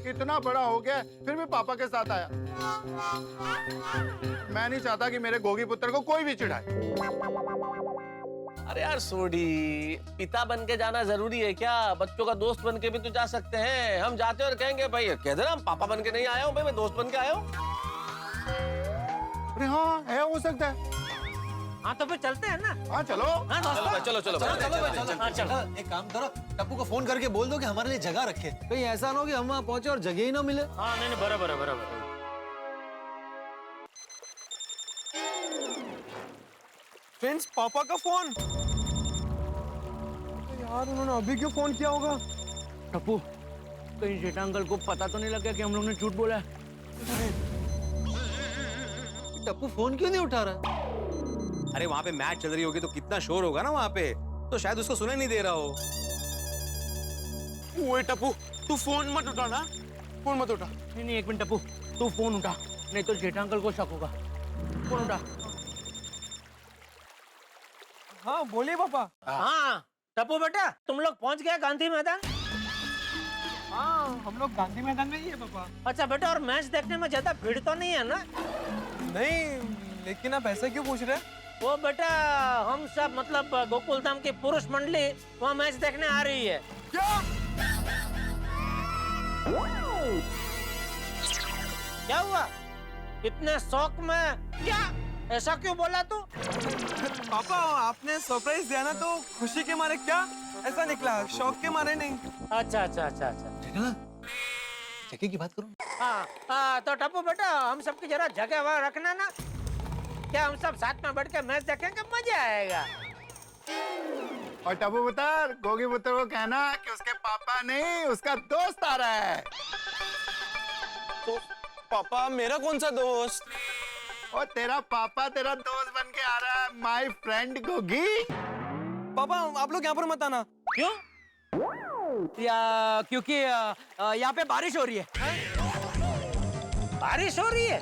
इतना बड़ा हो गया फिर भी पापा के साथ आया। मैं नहीं चाहता कि मेरे गोगी पुत्र को कोई भी चिढ़ाए। अरे यार सोडी, पिता बन के जाना जरूरी है क्या? बच्चों का दोस्त बन के भी तो जा सकते हैं। हम जाते और कहेंगे भाई, कह दे ना हम पापा बन के नहीं आया हूँ भाई, मैं दोस्त बन के आया हूँ। अरे हाँ, है हो सकता है। हाँ तो फिर चलते हैं ना। हाँ चलो। हाँ दोस्तों, चलो चलो हाँ चलो। एक काम करो, टप्पू को फोन करके बोल दो कि हमारे लिए जगह रखे। कहीं ऐसा ना हो कि हम वहाँ पहुंचे और जगह ही ना मिले। हाँ नहीं नहीं, बराबर है बराबर। फ्रेंड्स, पापा का फोन। यार उन्होंने अभी क्यों फोन किया होगा? टप्पू, कहीं जेठा अंकल को पता तो नहीं लग गया कि हम लोग ने झूठ बोला है? टप्पू फोन क्यों नहीं उठा रहा? अरे वहाँ पे मैच चल रही होगी तो कितना शोर होगा ना वहाँ पे, तो शायद उसको सुनाई नहीं दे रहा हो। ओए टप्पू, तू फोन मत उठाना, फोन मत उठा। नहीं नहीं, एक मिनट टप्पू, तू फोन उठा, नहीं तो जेठा अंकल को शक होगा। फोन उठा। हाँ बोलिए पापा। हाँ टप्पू बेटा, तुम लोग पहुंच गए गांधी मैदान? हाँ, हम लोग गांधी मैदान में ही है पापा। अच्छा बेटा, और मैच देखने में ज्यादा भीड़ तो नहीं है ना? नहीं, लेकिन आप ऐसा क्यों पूछ रहे हैं? वो बेटा, हम सब मतलब गोकुल धाम की पुरुष मंडली वहाँ मैच देखने आ रही है। क्या हुआ? इतने शौक में क्या? ऐसा क्यों बोला तू? पापा, आपने सरप्राइज दिया ना तो खुशी के मारे क्या? ऐसा निकला, शौक के मारे नहीं। अच्छा अच्छा अच्छा अच्छा। जगह की बात करो। हाँ तो टप्पू बेटा, हम सबकी जरा जगह वहाँ रखना ना। क्या हम सब साथ में बैठ के मैच देखेंगे, मजा आएगा। और टप्पू पुत्र, गोगी पुत्र को कहना कि उसके पापा नहीं, उसका दोस्त आ रहा है। तो पापा, मेरा कौन सा दोस्त? और तेरा पापा तेरा दोस्त बन के आ रहा है, माय फ्रेंड गोगी। पापा, आप लोग यहाँ पर मत आना। क्यों? क्योंकि यहाँ पे बारिश हो रही है। बारिश हो रही है?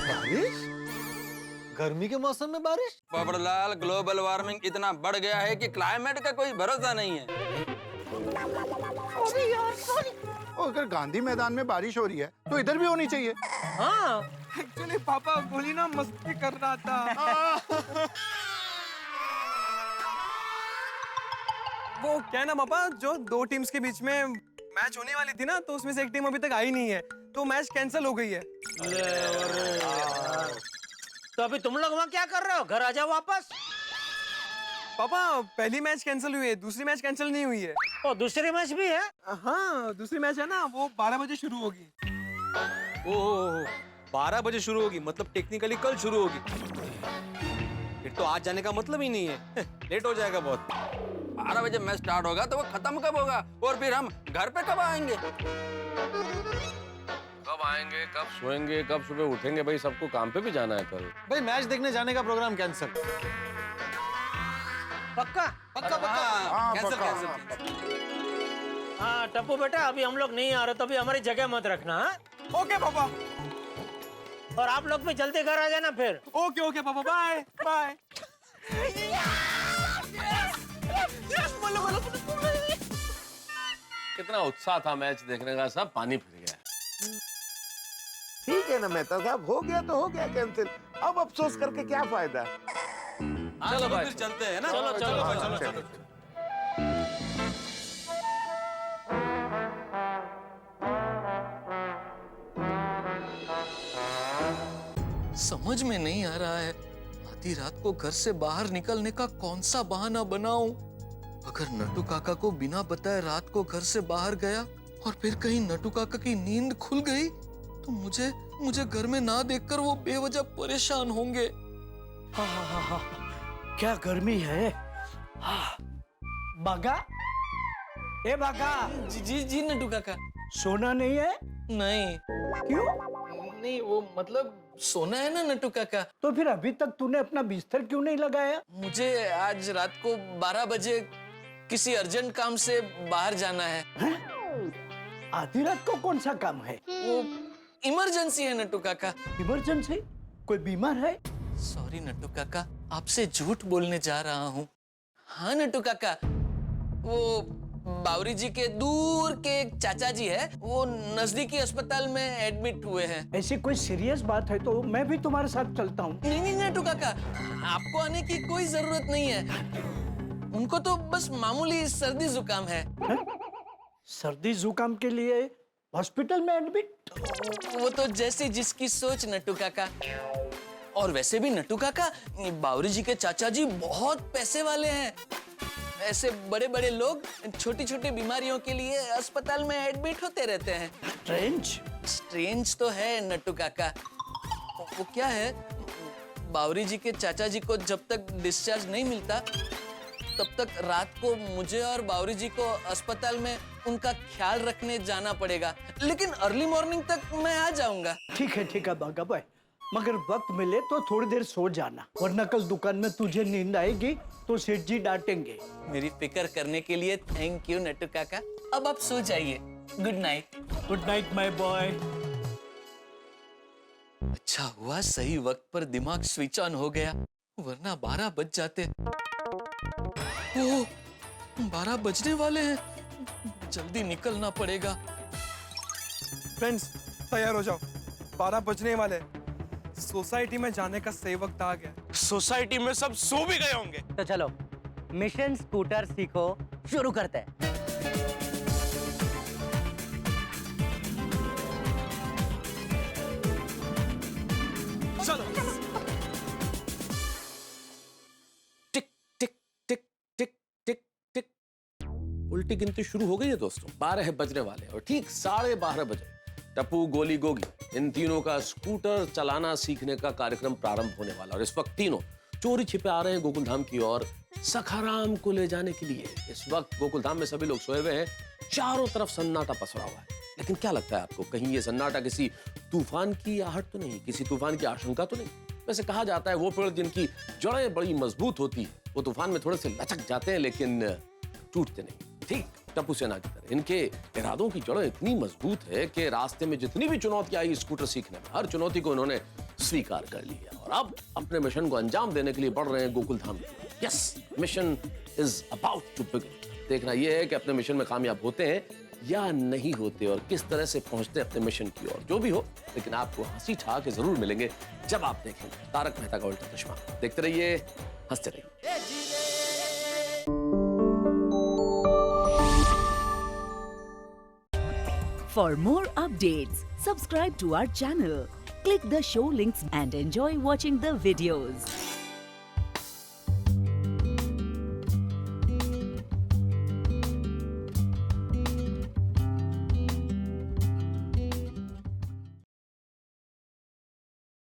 बारिश? गर्मी के मौसम में बारिश? पोपटलाल, ग्लोबल वार्मिंग इतना बढ़ गया है कि क्लाइमेट का कोई भरोसा नहीं है। अगर गांधी मैदान में बारिश हो रही है तो इधर भी होनी चाहिए। हाँ एक्चुअली पापा, गोली ना मस्ती कर रहा था। वो क्या है ना पापा, जो दो टीम्स के बीच में मैच होने वाली थी ना, तो उसमें से एक टीम अभी तक आई नहीं है, तो मैच कैंसिल हो गई है। तो अभी तुम लोग वहाँ क्या कर रहे हो? घर आ जाओ वापस। पापा पहली मैच कैंसिल हुई है, दूसरी मैच कैंसिल नहीं हुई है। और दूसरी मैच भी है? हाँ दूसरी मैच है ना, वो 12 बजे शुरू होगी। ओह 12 बजे शुरू होगी, मतलब टेक्निकली कल शुरू होगी। फिर तो आज जाने का मतलब ही नहीं है, लेट हो जाएगा बहुत। 12 बजे मैच स्टार्ट होगा तो वो खत्म कब होगा, और फिर हम घर पे कब आएंगे? कब आएंगे, कब सोएंगे, कब सुबह उठेंगे? भाई सबको काम पे भी जाना है कल। भाई मैच देखने जाने का प्रोग्राम कैंसिल। पक्का? पक्का हाँ, कैंसिल पक्का, कैंसिल। हाँ टप्पू बेटा, अभी हम लोग नहीं आ रहे तो अभी हमारी जगह मत रखना। हाँ ओके पापा। और आप लोग भी जल्दी घर आ जाना फिर। ओके ओके पापा, बाय बाय। कितना उत्साह था मैच देखने का, सब पानी फिर गया। ठीक है ना मेहता साहब, हो गया तो हो गया कैंसिल, अब अफसोस करके क्या फायदा। चलो भाई फिर चलते हैं ना। चलो चलो भाई, चलो चलो। समझ में नहीं आ रहा है आधी रात को घर से बाहर निकलने का कौन सा बहाना बनाऊं। अगर नटू काका को बिना बताए रात को घर से बाहर गया और फिर कहीं नटू काका की नींद खुल गई तो मुझे घर में ना देखकर वो बेवजह परेशान होंगे। हाँ, क्या गर्मी है। हाँ। बागा, ए बागा। जी नटू काका। सोना नहीं है? नहीं। क्यों? नहीं वो मतलब सोना है ना नटू काका। तो फिर अभी तक तूने अपना बिस्तर क्यों नहीं लगाया? मुझे आज रात को 12 बजे किसी अर्जेंट काम से बाहर जाना है। आधी रात को कौन सा काम है? वो इमरजेंसी है नटू काका। इमरजेंसी? कोई बीमार है? सॉरी नटू काका, आपसे झूठ बोलने जा रहा हूँ। हाँ नटू काका, वो बावरी जी के दूर के एक चाचा जी है, वो नजदीकी अस्पताल में एडमिट हुए हैं। ऐसी कोई सीरियस बात है तो मैं भी तुम्हारे साथ चलता हूँ। नहीं नटू काका, आपको आने की कोई जरूरत नहीं है। उनको तो बस मामूली सर्दी जुकाम है। सर्दी जुकाम के लिए हॉस्पिटल में एडमिट? वो तो जैसी जिसकी सोच नटू काका। और वैसे भी नटू काका, बावरी जी के चाचा जी बहुत पैसे वाले हैं। ऐसे बड़े बड़े लोग छोटी छोटी बीमारियों के लिए अस्पताल में एडमिट होते रहते हैं। स्ट्रेंज तो है नट्टू काका। वो क्या है, बावरी जी के चाचा जी को जब तक डिस्चार्ज नहीं मिलता तब तक रात को मुझे और बावरी जी को अस्पताल में उनका ख्याल रखने जाना पड़ेगा, लेकिन अर्ली मॉर्निंग तक मैं आ जाऊंगा। ठीक है बागा भाई, मगर वक्त मिले तो थोड़ी देर सो जाना, वरना कल दुकान में तुझे नींद आएगी तो सेठ जी डांटेंगे। मेरी फिक्र करने के लिए थैंक यू नट्टू काका। अब आप सो जाइए। Good night. Good night my boy. अच्छा हुआ सही वक्त पर दिमाग स्विच ऑन हो गया, वरना 12 बज जाते। ओह, 12 बजने वाले हैं, जल्दी निकलना पड़ेगा। फ्रेंड्स तैयार हो जाओ, 12 बजने वाले। सोसाइटी में जाने का सही वक्त आ गया। सोसाइटी में सब सो भी गए होंगे। तो चलो मिशन स्कूटर सीखो शुरू करते हैं। चलो। टिक टिक टिक टिक टिक टिक। उल्टी गिनती शुरू हो गई है दोस्तों। 12 बजने वाले और ठीक 12:30 बजे टप्पू, गोली, गोगी इन तीनों का स्कूटर चलाना सीखने का कार्यक्रम प्रारंभ होने वाला। और इस वक्त तीनों चोरी छिपे आ रहे हैं गोकुल धाम की ओर सखाराम को ले जाने के लिए। इस वक्त गोकुल धाम में सभी लोग सोए हुए हैं, चारों तरफ सन्नाटा पसरा हुआ है। लेकिन क्या लगता है आपको, कहीं ये सन्नाटा किसी तूफान की आहट तो नहीं, किसी तूफान की आशंका तो नहीं? वैसे कहा जाता है वो पेड़ जिनकी जड़ें बड़ी मजबूत होती है वो तूफान में थोड़े से लचक जाते हैं लेकिन टूटते नहीं। ठीक टप्पू सेना की तरह इनके इरादों की जड़ें इतनी मजबूत है कि रास्ते में जितनी भी चुनौती आई स्कूटर सीखने में, हर चुनौती को उन्होंने स्वीकार कर लिया और अब अपने मिशन को अंजाम देने के लिए बढ़ रहे हैं गोकुल धाम की। Yes, mission is about to begin. देखना यह है कि अपने मिशन में कामयाब होते हैं या नहीं होते और किस तरह से पहुंचते हैं अपने मिशन की ओर। जो भी हो, लेकिन आपको हंसी ठहाके जरूर मिलेंगे जब आप देखेंगे तारक मेहता का उल्टा चश्मा। देखते रहिए, हंसते रहिए। For more updates, subscribe to our channel, click the show links and enjoy watching the videos.